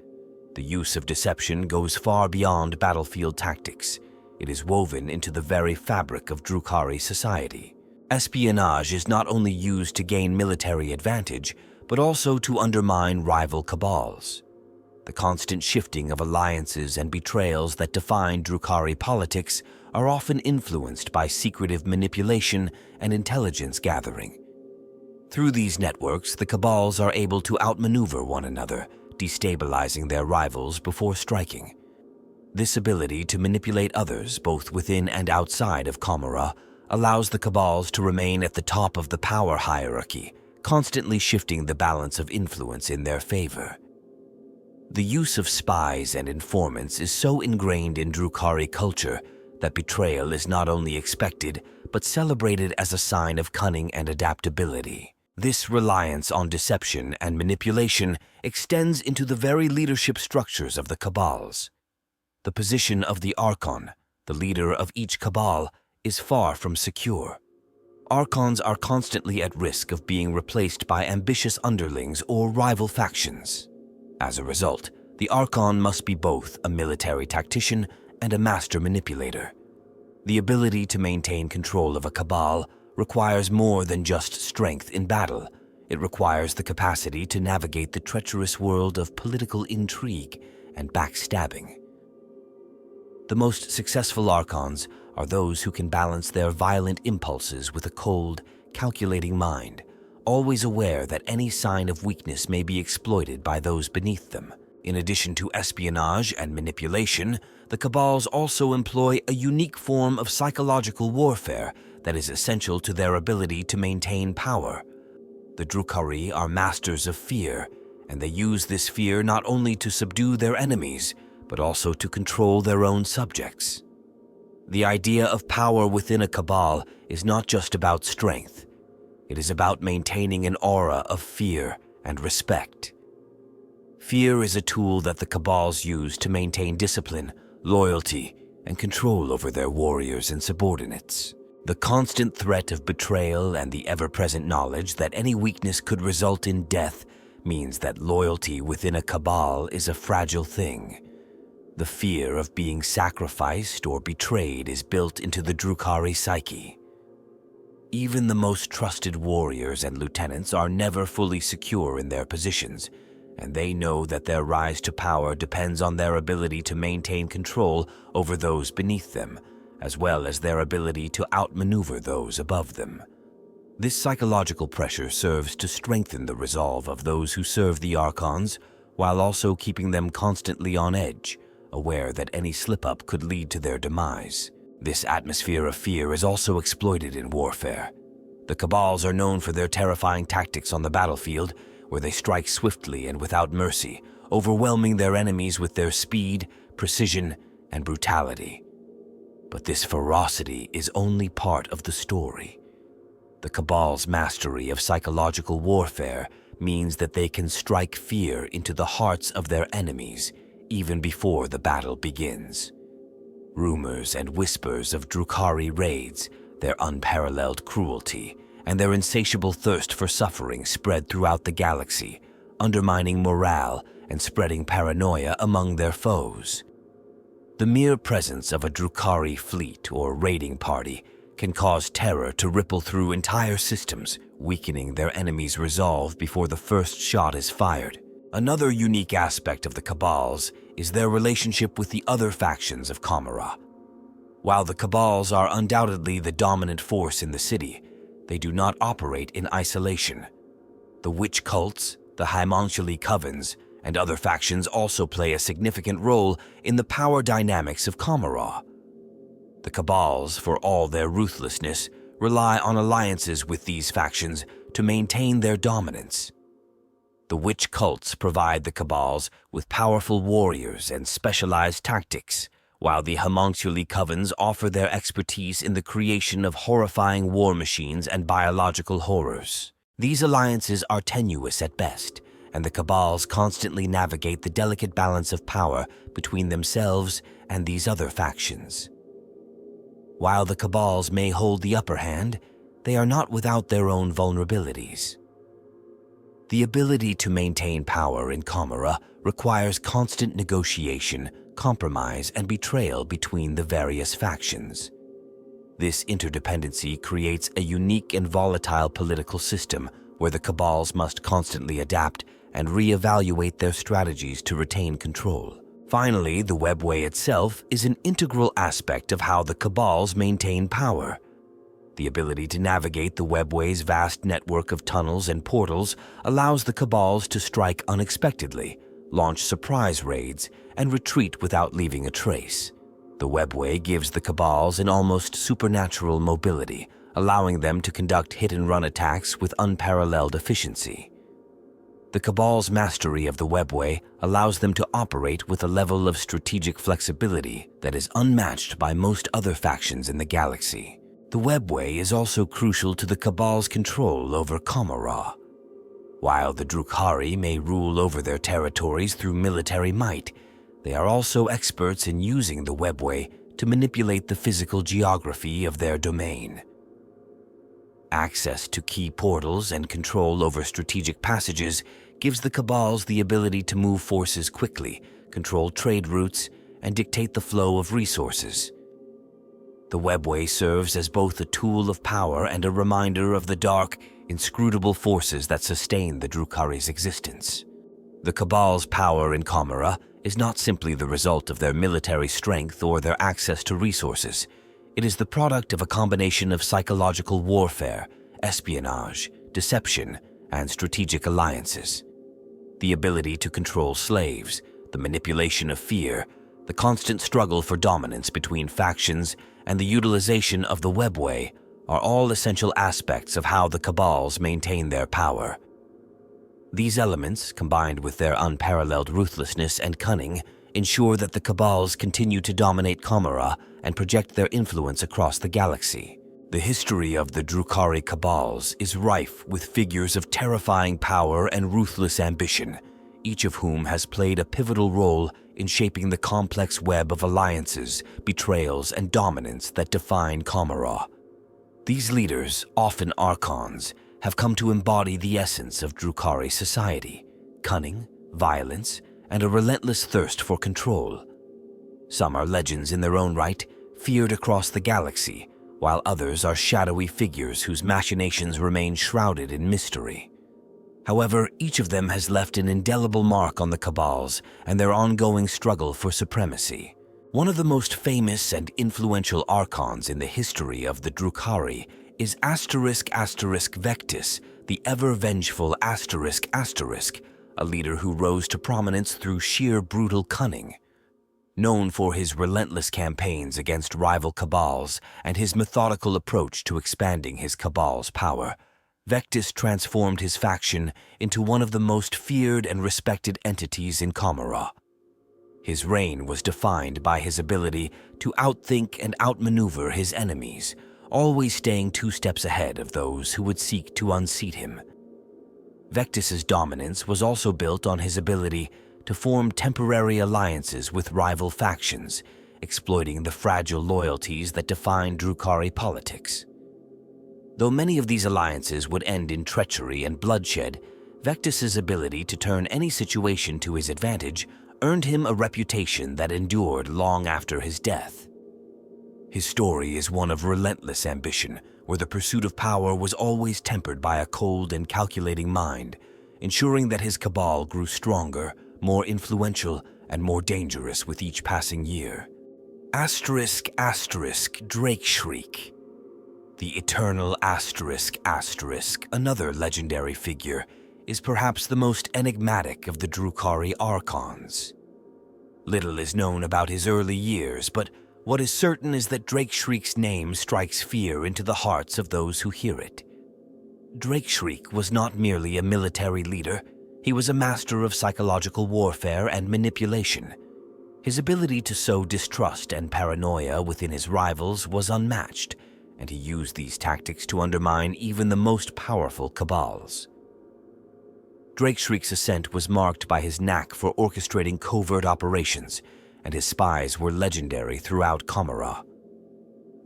The use of deception goes far beyond battlefield tactics. It is woven into the very fabric of Drukhari society. Espionage is not only used to gain military advantage, but also to undermine rival Cabals. The constant shifting of alliances and betrayals that define Drukhari politics are often influenced by secretive manipulation and intelligence gathering. Through these networks, the Cabals are able to outmaneuver one another, destabilizing their rivals before striking. This ability to manipulate others, both within and outside of Commorragh, allows the Cabals to remain at the top of the power hierarchy, constantly shifting the balance of influence in their favor. The use of spies and informants is so ingrained in Drukhari culture that betrayal is not only expected, but celebrated as a sign of cunning and adaptability. This reliance on deception and manipulation extends into the very leadership structures of the Cabals. The position of the Archon, the leader of each Cabal, is far from secure. Archons are constantly at risk of being replaced by ambitious underlings or rival factions. As a result, the Archon must be both a military tactician and a master manipulator. The ability to maintain control of a Cabal requires more than just strength in battle. It requires the capacity to navigate the treacherous world of political intrigue and backstabbing. The most successful Archons are those who can balance their violent impulses with a cold, calculating mind, always aware that any sign of weakness may be exploited by those beneath them. In addition to espionage and manipulation, the Cabals also employ a unique form of psychological warfare that is essential to their ability to maintain power. The Drukhari are masters of fear, and they use this fear not only to subdue their enemies, but also to control their own subjects. The idea of power within a Cabal is not just about strength. It is about maintaining an aura of fear and respect. Fear is a tool that the Cabals use to maintain discipline, loyalty, and control over their warriors and subordinates. The constant threat of betrayal and the ever-present knowledge that any weakness could result in death means that loyalty within a Cabal is a fragile thing. The fear of being sacrificed or betrayed is built into the Drukhari psyche. Even the most trusted warriors and lieutenants are never fully secure in their positions, and they know that their rise to power depends on their ability to maintain control over those beneath them, as well as their ability to outmaneuver those above them. This psychological pressure serves to strengthen the resolve of those who serve the Archons, while also keeping them constantly on edge, aware that any slip-up could lead to their demise. This atmosphere of fear is also exploited in warfare. The Cabals are known for their terrifying tactics on the battlefield, where they strike swiftly and without mercy, overwhelming their enemies with their speed, precision, and brutality. But this ferocity is only part of the story. The Cabal's mastery of psychological warfare means that they can strike fear into the hearts of their enemies even before the battle begins. Rumors and whispers of Drukhari raids, their unparalleled cruelty, and their insatiable thirst for suffering spread throughout the galaxy, undermining morale and spreading paranoia among their foes. The mere presence of a Drukhari fleet or raiding party can cause terror to ripple through entire systems, weakening their enemies' resolve before the first shot is fired. Another unique aspect of the Cabals is their relationship with the other factions of Commorragh. While the Cabals are undoubtedly the dominant force in the city, they do not operate in isolation. The witch cults, the Homuncuли covens, and other factions also play a significant role in the power dynamics of Commorragh. The Cabals, for all their ruthlessness, rely on alliances with these factions to maintain their dominance. The witch cults provide the Cabals with powerful warriors and specialized tactics, while the Homunculi covens offer their expertise in the creation of horrifying war machines and biological horrors. These alliances are tenuous at best, and the Cabals constantly navigate the delicate balance of power between themselves and these other factions. While the Cabals may hold the upper hand, they are not without their own vulnerabilities. The ability to maintain power in Commorragh requires constant negotiation, compromise, and betrayal between the various factions. This interdependency creates a unique and volatile political system where the Cabals must constantly adapt and re-evaluate their strategies to retain control. Finally, the webway itself is an integral aspect of how the Cabals maintain power. The ability to navigate the webway's vast network of tunnels and portals allows the Cabals to strike unexpectedly, launch surprise raids, and retreat without leaving a trace. The webway gives the Cabals an almost supernatural mobility, allowing them to conduct hit-and-run attacks with unparalleled efficiency. The Cabal's mastery of the webway allows them to operate with a level of strategic flexibility that is unmatched by most other factions in the galaxy. The webway is also crucial to the Cabal's control over Commorragh. While the Drukhari may rule over their territories through military might, They are also experts in using the webway to manipulate the physical geography of their domain. Access to key portals and control over strategic passages gives the Cabals the ability to move forces quickly, control trade routes, and dictate the flow of resources. The webway serves as both a tool of power and a reminder of the dark, inscrutable forces that sustain the Drukhari's existence. The Cabal's power in Commorragh is not simply the result of their military strength or their access to resources. It is the product of a combination of psychological warfare, espionage, deception, and strategic alliances. The ability to control slaves, the manipulation of fear, the constant struggle for dominance between factions, and the utilization of the webway are all essential aspects of how the Cabals maintain their power. These elements, combined with their unparalleled ruthlessness and cunning, ensure that the Cabals continue to dominate Commorragh and project their influence across the galaxy. The history of the Drukhari Kabals is rife with figures of terrifying power and ruthless ambition, each of whom has played a pivotal role in shaping the complex web of alliances, betrayals, and dominance that define Commorragh. These leaders, often Archons, have come to embody the essence of Drukhari society: cunning, violence, and a relentless thirst for control. Some are legends in their own right, feared across the galaxy, while others are shadowy figures whose machinations remain shrouded in mystery. However, each of them has left an indelible mark on the Cabals and their ongoing struggle for supremacy. One of the most famous and influential Archons in the history of the Drukhari is Vectis, the ever-vengeful a leader who rose to prominence through sheer brutal cunning. Known for his relentless campaigns against rival Cabals and his methodical approach to expanding his Cabal's power, Vectis transformed his faction into one of the most feared and respected entities in Commorragh. His reign was defined by his ability to outthink and outmaneuver his enemies, always staying 2 steps ahead of those who would seek to unseat him. Vectis's dominance was also built on his ability to form temporary alliances with rival factions, exploiting the fragile loyalties that define Drukhari politics. Though many of these alliances would end in treachery and bloodshed, Vectis's ability to turn any situation to his advantage earned him a reputation that endured long after his death. His story is one of relentless ambition, where the pursuit of power was always tempered by a cold and calculating mind, ensuring that his Cabal grew stronger, more influential, and more dangerous with each passing year. Drakeshriek. The eternal another legendary figure, is perhaps the most enigmatic of the Drukhari Archons. Little is known about his early years, but what is certain is that Drakeshriek's name strikes fear into the hearts of those who hear it. Drakeshriek was not merely a military leader, he was a master of psychological warfare and manipulation. His ability to sow distrust and paranoia within his rivals was unmatched, and he used these tactics to undermine even the most powerful Cabals. Drakeshriek's ascent was marked by his knack for orchestrating covert operations, and his spies were legendary throughout Commorragh.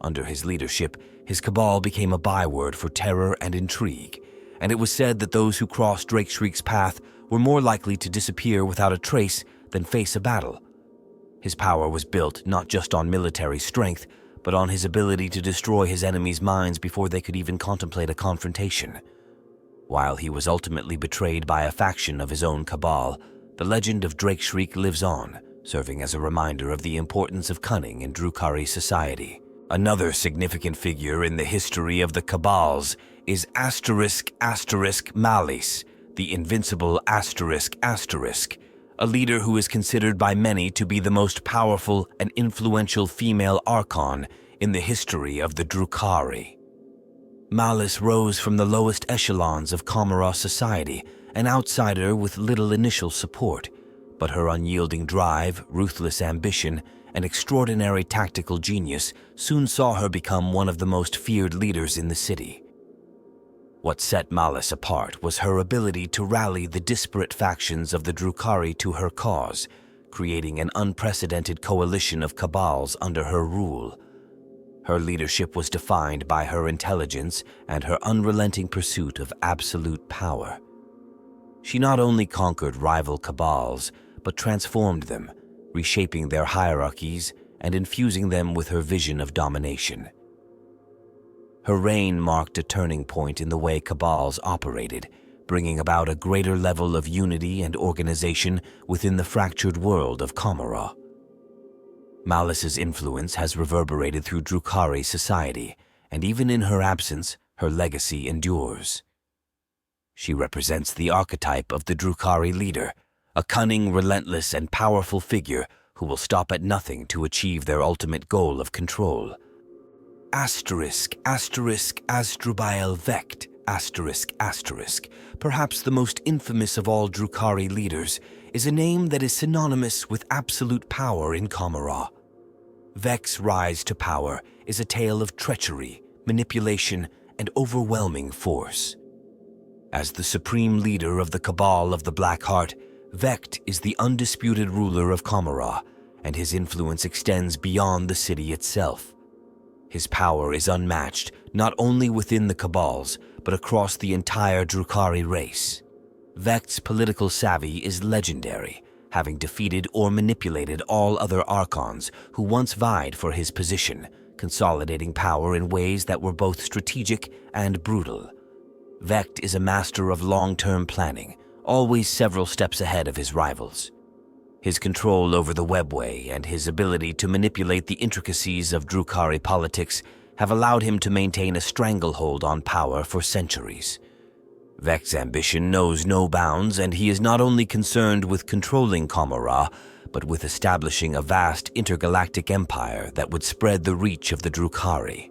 Under his leadership, his Cabal became a byword for terror and intrigue, and it was said that those who crossed Drakeshriek's path were more likely to disappear without a trace than face a battle. His power was built not just on military strength, but on his ability to destroy his enemies' minds before they could even contemplate a confrontation. While he was ultimately betrayed by a faction of his own Cabal, the legend of Drakeshriek lives on, serving as a reminder of the importance of cunning in Drukhari society. Another significant figure in the history of the Cabals is Malice, the invincible a leader who is considered by many to be the most powerful and influential female Archon in the history of the Drukhari. Malice rose from the lowest echelons of Commorragh society, an outsider with little initial support, but her unyielding drive, ruthless ambition, and extraordinary tactical genius soon saw her become one of the most feared leaders in the city. What set Malice apart was her ability to rally the disparate factions of the Drukhari to her cause, creating an unprecedented coalition of Cabals under her rule. Her leadership was defined by her intelligence and her unrelenting pursuit of absolute power. She not only conquered rival Cabals, but transformed them, reshaping their hierarchies and infusing them with her vision of domination. Her reign marked a turning point in the way Cabals operated, bringing about a greater level of unity and organization within the fractured world of Commorragh. Malice's influence has reverberated through Drukhari society, and even in her absence, her legacy endures. She represents the archetype of the Drukhari leader, a cunning, relentless, and powerful figure who will stop at nothing to achieve their ultimate goal of control. Asdrubael Vect, perhaps the most infamous of all Drukhari leaders, is a name that is synonymous with absolute power in Commorragh. Vect's rise to power is a tale of treachery, manipulation, and overwhelming force. As the supreme leader of the Cabal of the Black Heart, Vect is the undisputed ruler of Commorragh, and his influence extends beyond the city itself. His power is unmatched, not only within the Cabals, but across the entire Drukhari race. Vect's political savvy is legendary, having defeated or manipulated all other Archons who once vied for his position, consolidating power in ways that were both strategic and brutal. Vect is a master of long-term planning, always several steps ahead of his rivals. His control over the webway and his ability to manipulate the intricacies of Drukhari politics have allowed him to maintain a stranglehold on power for centuries. Vect's ambition knows no bounds, and he is not only concerned with controlling Commorragh, but with establishing a vast intergalactic empire that would spread the reach of the Drukhari.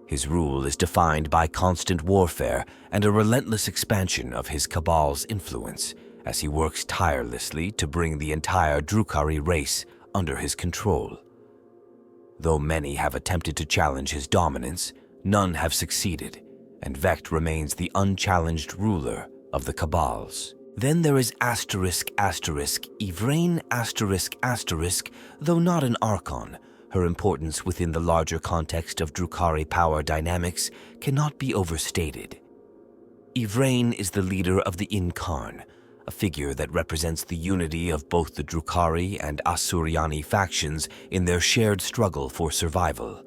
His rule is defined by constant warfare and a relentless expansion of his Cabal's influence, as he works tirelessly to bring the entire Drukhari race under his control. Though many have attempted to challenge his dominance, none have succeeded, and Vect remains the unchallenged ruler of the Cabals. Then there is Yvraine though not an Archon, her importance within the larger context of Drukhari power dynamics cannot be overstated. Yvraine is the leader of the Incarn, a figure that represents the unity of both the Drukhari and Asuryani factions in their shared struggle for survival.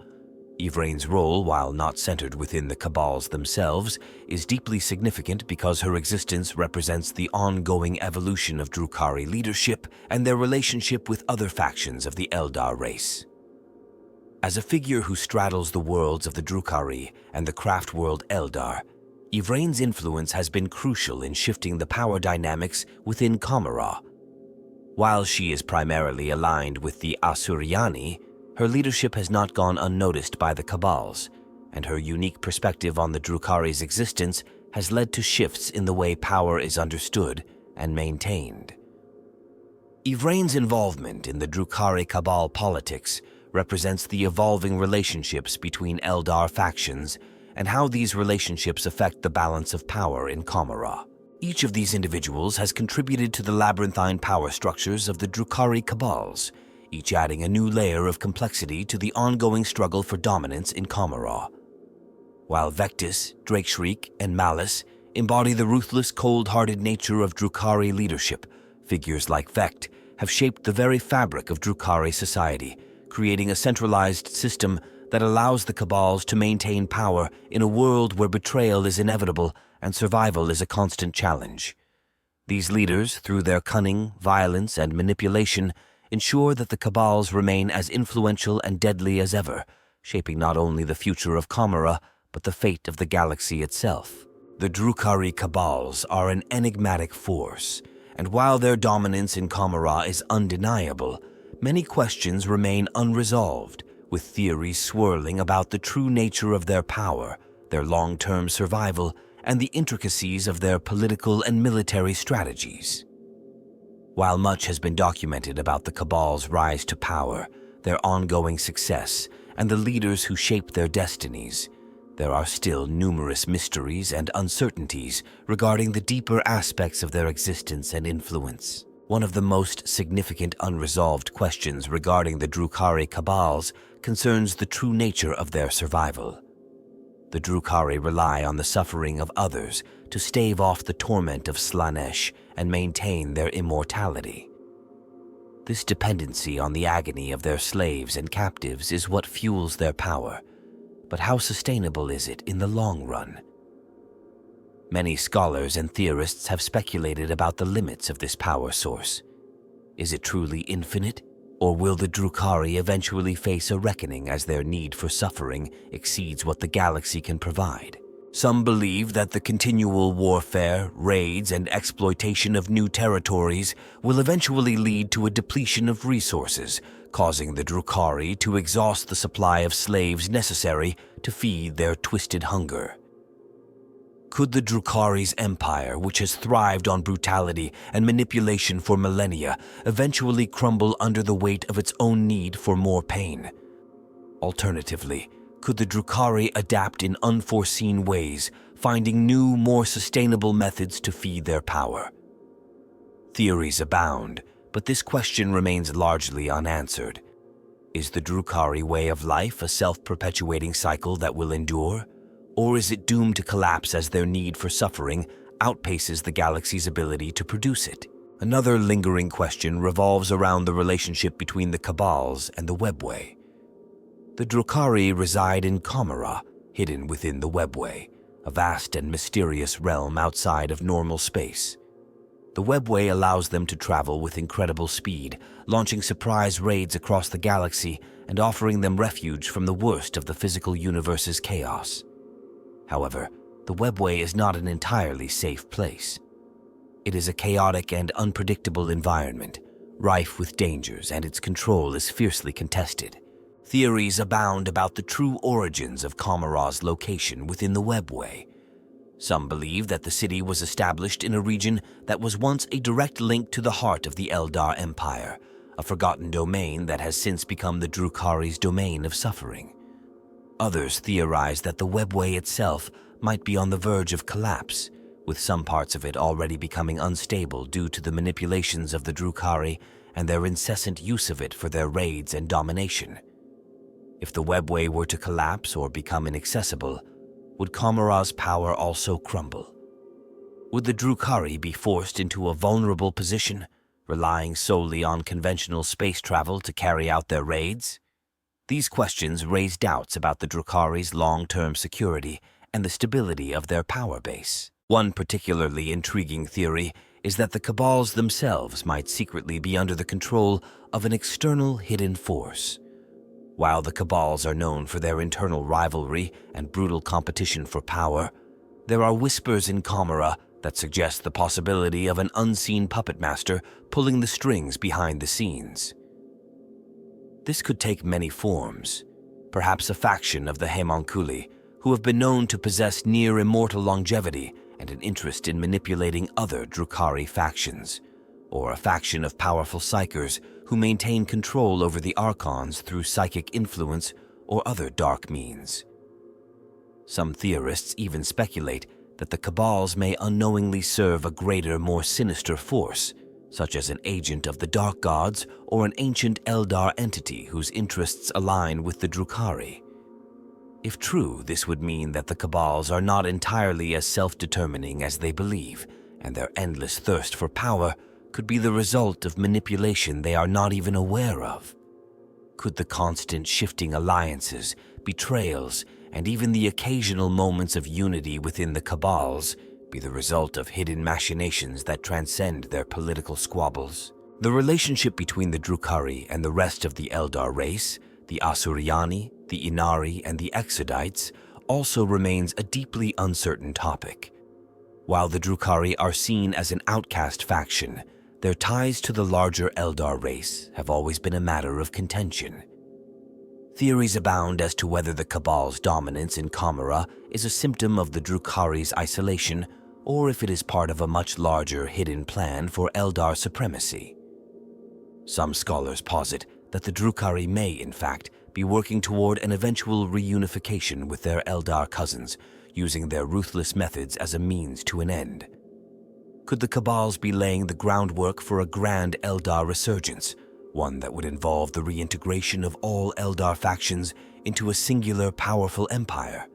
Yvraine's role, while not centered within the Cabals themselves, is deeply significant because her existence represents the ongoing evolution of Drukhari leadership and their relationship with other factions of the Eldar race. As a figure who straddles the worlds of the Drukhari and the craft world Eldar, Yvraine's influence has been crucial in shifting the power dynamics within Commorragh. While she is primarily aligned with the Asuryani, her leadership has not gone unnoticed by the Cabals, and her unique perspective on the Drukhari's existence has led to shifts in the way power is understood and maintained. Yvraine's involvement in the Drukhari Kabal politics represents the evolving relationships between Eldar factions and how these relationships affect the balance of power in Commorragh. Each of these individuals has contributed to the labyrinthine power structures of the Drukhari Kabals, each adding a new layer of complexity to the ongoing struggle for dominance in Commorragh. While Vectis, Drakeshriek, and Malice embody the ruthless, cold-hearted nature of Drukhari leadership, figures like Vect have shaped the very fabric of Drukhari society, creating a centralized system that allows the Cabals to maintain power in a world where betrayal is inevitable and survival is a constant challenge. These leaders, through their cunning, violence, and manipulation, ensure that the Cabals remain as influential and deadly as ever, shaping not only the future of Commorragh, but the fate of the galaxy itself. The Drukhari Kabals are an enigmatic force, and while their dominance in Commorragh is undeniable, many questions remain unresolved, with theories swirling about the true nature of their power, their long-term survival, and the intricacies of their political and military strategies. While much has been documented about the Cabal's rise to power, their ongoing success, and the leaders who shape their destinies, there are still numerous mysteries and uncertainties regarding the deeper aspects of their existence and influence. One of the most significant unresolved questions regarding the Drukhari Kabals concerns the true nature of their survival. The Drukhari rely on the suffering of others to stave off the torment of Slaanesh and maintain their immortality. This dependency on the agony of their slaves and captives is what fuels their power, but how sustainable is it in the long run? Many scholars and theorists have speculated about the limits of this power source. Is it truly infinite, or will the Drukhari eventually face a reckoning as their need for suffering exceeds what the galaxy can provide? Some believe that the continual warfare, raids, and exploitation of new territories will eventually lead to a depletion of resources, causing the Drukhari to exhaust the supply of slaves necessary to feed their twisted hunger. Could the Drukhari's empire, which has thrived on brutality and manipulation for millennia, eventually crumble under the weight of its own need for more pain? Alternatively, could the Drukhari adapt in unforeseen ways, finding new, more sustainable methods to feed their power? Theories abound, but this question remains largely unanswered. Is the Drukhari way of life a self-perpetuating cycle that will endure? Or is it doomed to collapse as their need for suffering outpaces the galaxy's ability to produce it? Another lingering question revolves around the relationship between the Kabals and the webway. The Drukhari reside in Commorragh, hidden within the webway, a vast and mysterious realm outside of normal space. The webway allows them to travel with incredible speed, launching surprise raids across the galaxy and offering them refuge from the worst of the physical universe's chaos. However, the webway is not an entirely safe place. It is a chaotic and unpredictable environment, rife with dangers, and its control is fiercely contested. Theories abound about the true origins of Commorragh's location within the webway. Some believe that the city was established in a region that was once a direct link to the heart of the Eldar Empire, a forgotten domain that has since become the Drukhari's domain of suffering. Others theorize that the webway itself might be on the verge of collapse, with some parts of it already becoming unstable due to the manipulations of the Drukhari and their incessant use of it for their raids and domination. If the webway were to collapse or become inaccessible, would Commorragh's power also crumble? Would the Drukhari be forced into a vulnerable position, relying solely on conventional space travel to carry out their raids? These questions raise doubts about the Drukhari's long-term security and the stability of their power base. One particularly intriguing theory is that the Kabals themselves might secretly be under the control of an external hidden force. While the Kabals are known for their internal rivalry and brutal competition for power, there are whispers in Commorragh that suggest the possibility of an unseen puppet master pulling the strings behind the scenes. This could take many forms. Perhaps a faction of the Homunculi, who have been known to possess near-immortal longevity and an interest in manipulating other Drukhari factions, or a faction of powerful psychers who maintain control over the Archons through psychic influence or other dark means. Some theorists even speculate that the Kabals may unknowingly serve a greater, more sinister force, such as an agent of the Dark Gods or an ancient Eldar entity whose interests align with the Drukhari. If true, this would mean that the Kabals are not entirely as self-determining as they believe, and their endless thirst for power could be the result of manipulation they are not even aware of. Could the constant shifting alliances, betrayals, and even the occasional moments of unity within the Kabals be the result of hidden machinations that transcend their political squabbles? The relationship between the Drukhari and the rest of the Eldar race, the Asuryani, the Inari, and the Exodites, also remains a deeply uncertain topic. While the Drukhari are seen as an outcast faction, their ties to the larger Eldar race have always been a matter of contention. Theories abound as to whether the Cabal's dominance in Commorragh is a symptom of the Drukhari's isolation, or if it is part of a much larger hidden plan for Eldar supremacy. Some scholars posit that the Drukhari may, in fact, be working toward an eventual reunification with their Eldar cousins, using their ruthless methods as a means to an end. Could the Cabals be laying the groundwork for a grand Eldar resurgence, one that would involve the reintegration of all Eldar factions into a singular, powerful empire?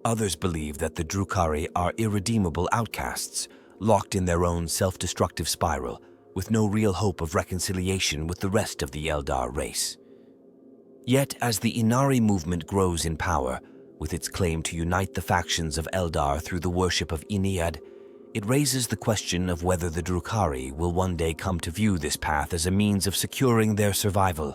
Others believe that the Drukhari are irredeemable outcasts, locked in their own self-destructive spiral, with no real hope of reconciliation with the rest of the Eldar race. Yet, as the Inari movement grows in power, with its claim to unite the factions of Eldar through the worship of Ennead, it raises the question of whether the Drukhari will one day come to view this path as a means of securing their survival.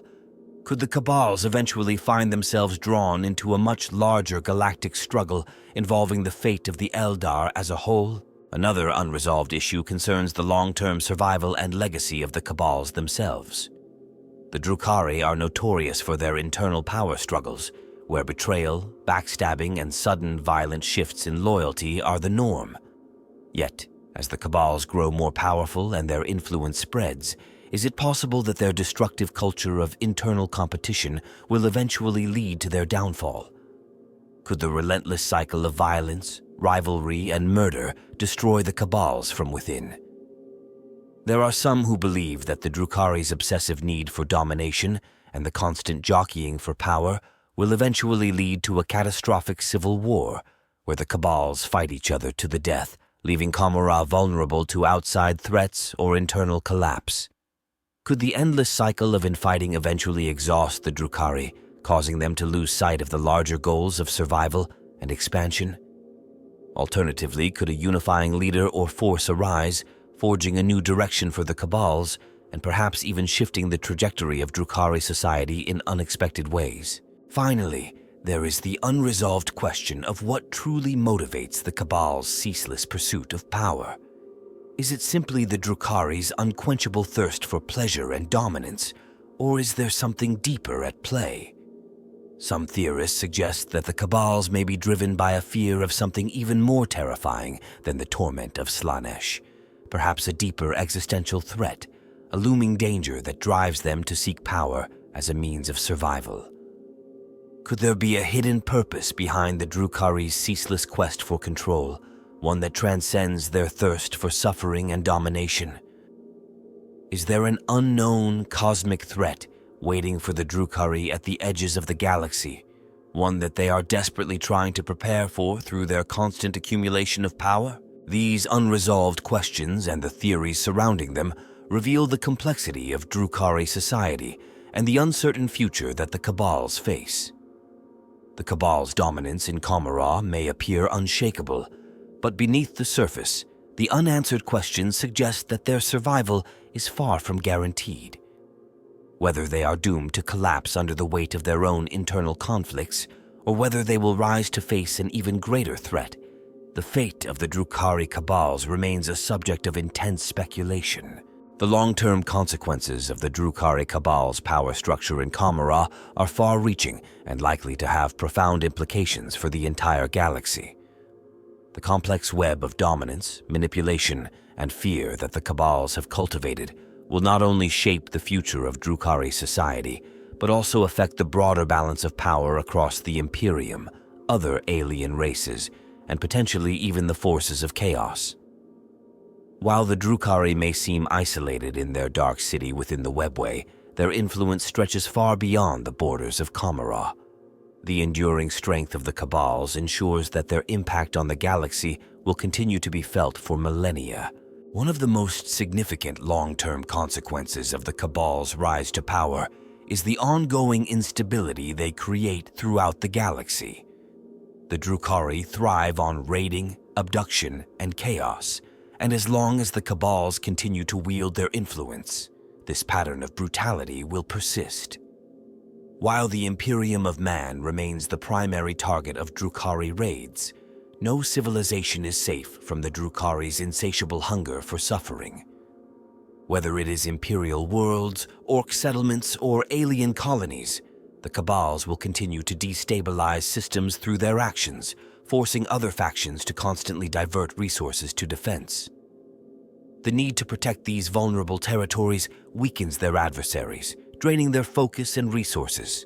Could the Cabals eventually find themselves drawn into a much larger galactic struggle involving the fate of the Eldar as a whole? Another unresolved issue concerns the long-term survival and legacy of the Cabals themselves. The Drukhari are notorious for their internal power struggles, where betrayal, backstabbing, and sudden violent shifts in loyalty are the norm. Yet, as the Cabals grow more powerful and their influence spreads, is it possible that their destructive culture of internal competition will eventually lead to their downfall? Could the relentless cycle of violence, rivalry, and murder destroy the Cabals from within? There are some who believe that the Drukhari's obsessive need for domination and the constant jockeying for power will eventually lead to a catastrophic civil war where the Cabals fight each other to the death, leaving Commorragh vulnerable to outside threats or internal collapse. Could the endless cycle of infighting eventually exhaust the Drukhari, causing them to lose sight of the larger goals of survival and expansion? Alternatively, could a unifying leader or force arise, forging a new direction for the Cabals, and perhaps even shifting the trajectory of Drukhari society in unexpected ways? Finally, there is the unresolved question of what truly motivates the Cabal's ceaseless pursuit of power. Is it simply the Drukhari's unquenchable thirst for pleasure and dominance, or is there something deeper at play? Some theorists suggest that the Cabals may be driven by a fear of something even more terrifying than the torment of Slaanesh, perhaps a deeper existential threat, a looming danger that drives them to seek power as a means of survival. Could there be a hidden purpose behind the Drukhari's ceaseless quest for control, one that transcends their thirst for suffering and domination? Is there an unknown cosmic threat waiting for the Drukhari at the edges of the galaxy, one that they are desperately trying to prepare for through their constant accumulation of power? These unresolved questions and the theories surrounding them reveal the complexity of Drukhari society and the uncertain future that the Cabals face. The Cabal's dominance in Commorragh may appear unshakable, but beneath the surface, the unanswered questions suggest that their survival is far from guaranteed. Whether they are doomed to collapse under the weight of their own internal conflicts, or whether they will rise to face an even greater threat, the fate of the Drukhari Kabals remains a subject of intense speculation. The long-term consequences of the Drukhari Kabal's power structure in Commorragh are far-reaching and likely to have profound implications for the entire galaxy. The complex web of dominance, manipulation, and fear that the Cabals have cultivated will not only shape the future of Drukhari society, but also affect the broader balance of power across the Imperium, other alien races, and potentially even the forces of chaos. While the Drukhari may seem isolated in their dark city within the webway, their influence stretches far beyond the borders of Commorragh. The enduring strength of the Cabals ensures that their impact on the galaxy will continue to be felt for millennia. One of the most significant long-term consequences of the Cabal's rise to power is the ongoing instability they create throughout the galaxy. The Drukhari thrive on raiding, abduction, and chaos, and as long as the Cabals continue to wield their influence, this pattern of brutality will persist. While the Imperium of Man remains the primary target of Drukhari raids, no civilization is safe from the Drukhari's insatiable hunger for suffering. Whether it is Imperial worlds, Orc settlements, or alien colonies, the Cabals will continue to destabilize systems through their actions, forcing other factions to constantly divert resources to defense. The need to protect these vulnerable territories weakens their adversaries, draining their focus and resources.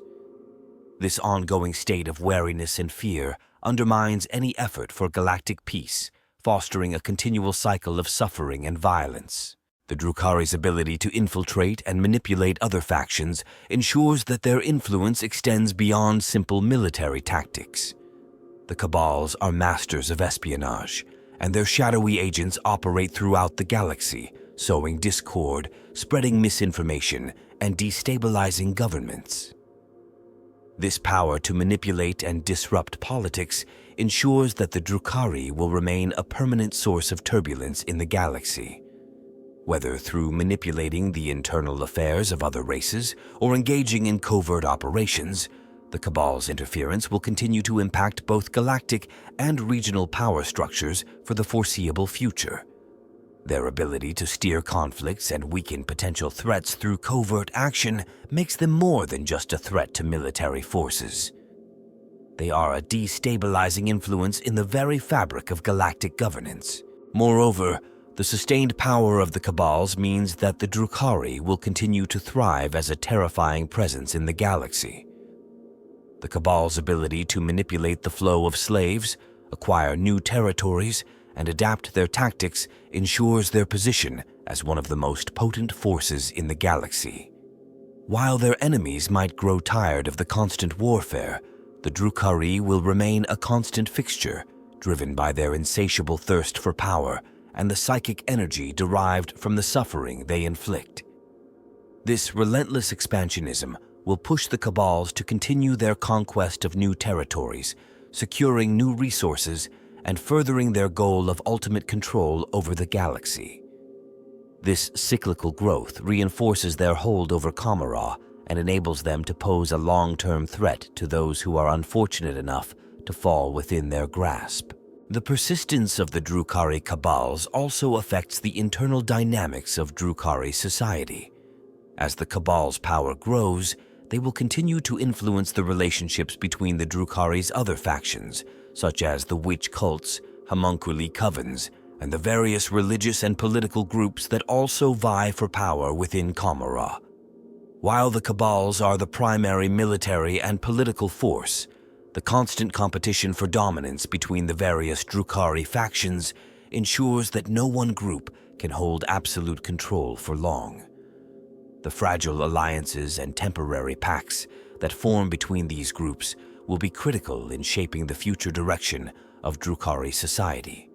This ongoing state of wariness and fear undermines any effort for galactic peace, fostering a continual cycle of suffering and violence. The Drukhari's ability to infiltrate and manipulate other factions ensures that their influence extends beyond simple military tactics. The Cabals are masters of espionage, and their shadowy agents operate throughout the galaxy, sowing discord, spreading misinformation, and destabilizing governments. This power to manipulate and disrupt politics ensures that the Drukhari will remain a permanent source of turbulence in the galaxy. Whether through manipulating the internal affairs of other races or engaging in covert operations, the Cabal's interference will continue to impact both galactic and regional power structures for the foreseeable future. Their ability to steer conflicts and weaken potential threats through covert action makes them more than just a threat to military forces. They are a destabilizing influence in the very fabric of galactic governance. Moreover, the sustained power of the Cabals means that the Drukhari will continue to thrive as a terrifying presence in the galaxy. The Cabal's ability to manipulate the flow of slaves, acquire new territories, and adapt their tactics ensures their position as one of the most potent forces in the galaxy. While their enemies might grow tired of the constant warfare, the Drukhari will remain a constant fixture, driven by their insatiable thirst for power and the psychic energy derived from the suffering they inflict. This relentless expansionism will push the Cabals to continue their conquest of new territories, securing new resources and furthering their goal of ultimate control over the galaxy. This cyclical growth reinforces their hold over Commorragh and enables them to pose a long-term threat to those who are unfortunate enough to fall within their grasp. The persistence of the Drukhari Kabals also affects the internal dynamics of Drukhari society. As the Cabal's power grows, they will continue to influence the relationships between the Drukhari's other factions, such as the witch cults, homunculi covens, and the various religious and political groups that also vie for power within Commorragh. While the Cabals are the primary military and political force, the constant competition for dominance between the various Drukhari factions ensures that no one group can hold absolute control for long. The fragile alliances and temporary pacts that form between these groups will be critical in shaping the future direction of Drukhari society.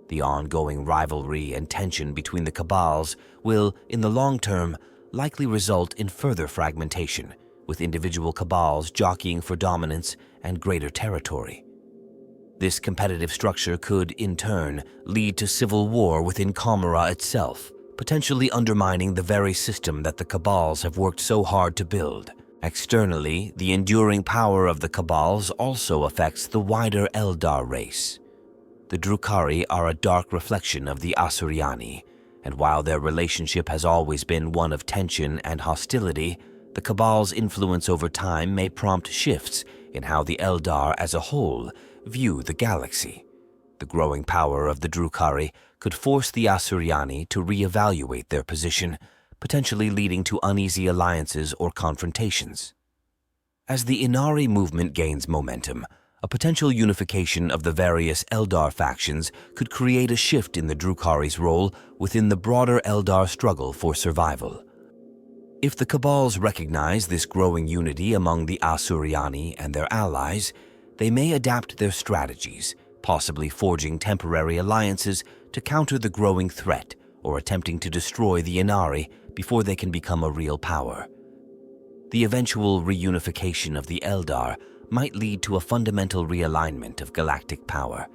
The ongoing rivalry and tension between the Cabals will, in the long term, likely result in further fragmentation, with individual Cabals jockeying for dominance and greater territory. This competitive structure could, in turn, lead to civil war within Commorragh itself, potentially undermining the very system that the Cabals have worked so hard to build. Externally, the enduring power of the Cabals also affects the wider Eldar race. The Drukhari are a dark reflection of the Asuryani, and while their relationship has always been one of tension and hostility, the Cabal's influence over time may prompt shifts in how the Eldar as a whole view the galaxy. The growing power of the Drukhari could force the Asuryani to reevaluate their position, potentially leading to uneasy alliances or confrontations. As the Inari movement gains momentum, a potential unification of the various Eldar factions could create a shift in the Drukhari's role within the broader Eldar struggle for survival. If the Cabals recognize this growing unity among the Asuryani and their allies, they may adapt their strategies, possibly forging temporary alliances to counter the growing threat or attempting to destroy the Inari before they can become a real power. The eventual reunification of the Eldar might lead to a fundamental realignment of galactic power,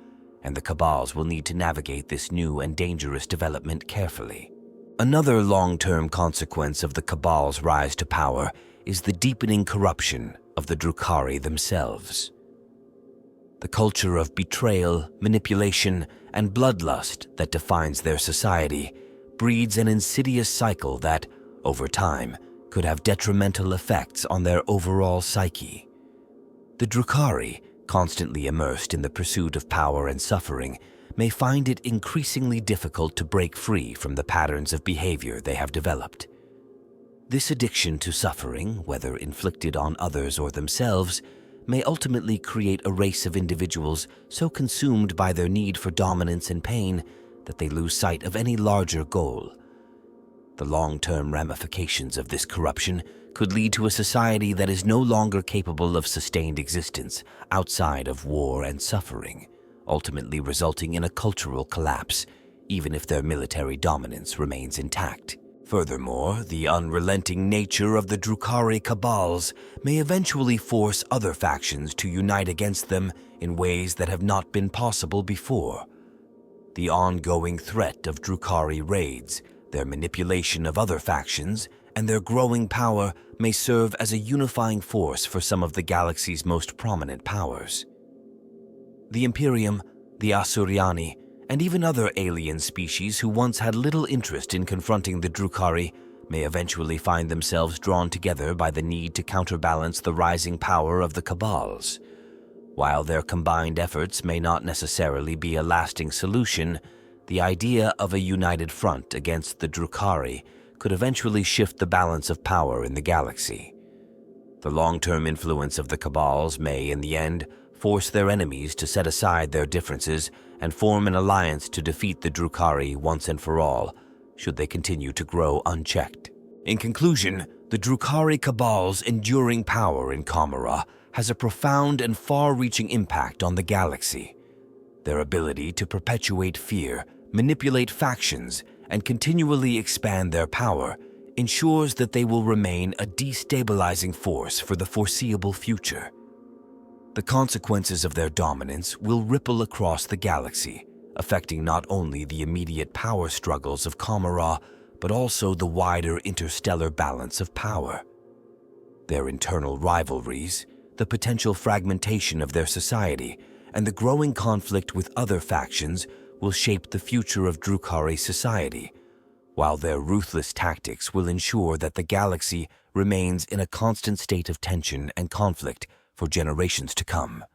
and the Cabals will need to navigate this new and dangerous development carefully. Another long-term consequence of the Cabal's rise to power is the deepening corruption of the Drukhari themselves. The culture of betrayal, manipulation, and bloodlust that defines their society breeds an insidious cycle that, over time, could have detrimental effects on their overall psyche. The Drukhari, constantly immersed in the pursuit of power and suffering, may find it increasingly difficult to break free from the patterns of behavior they have developed. This addiction to suffering, whether inflicted on others or themselves, may ultimately create a race of individuals so consumed by their need for dominance and pain that they lose sight of any larger goal. The long-term ramifications of this corruption could lead to a society that is no longer capable of sustained existence outside of war and suffering, ultimately resulting in a cultural collapse, even if their military dominance remains intact. Furthermore, the unrelenting nature of the Drukhari Kabals may eventually force other factions to unite against them in ways that have not been possible before. The ongoing threat of Drukhari raids, their manipulation of other factions, and their growing power may serve as a unifying force for some of the galaxy's most prominent powers. The Imperium, the Asuryani, and even other alien species who once had little interest in confronting the Drukhari may eventually find themselves drawn together by the need to counterbalance the rising power of the Cabals. While their combined efforts may not necessarily be a lasting solution, the idea of a united front against the Drukhari could eventually shift the balance of power in the galaxy. The long-term influence of the Cabals may, in the end, force their enemies to set aside their differences and form an alliance to defeat the Drukhari once and for all, should they continue to grow unchecked. In conclusion, the Drukhari Kabal's enduring power in Commorragh has a profound and far-reaching impact on the galaxy. Their ability to perpetuate fear, manipulate factions, and continually expand their power ensures that they will remain a destabilizing force for the foreseeable future. The consequences of their dominance will ripple across the galaxy, affecting not only the immediate power struggles of Commorragh, but also the wider interstellar balance of power. Their internal rivalries, the potential fragmentation of their society, and the growing conflict with other factions will shape the future of Drukhari society, while their ruthless tactics will ensure that the galaxy remains in a constant state of tension and conflict for generations to come.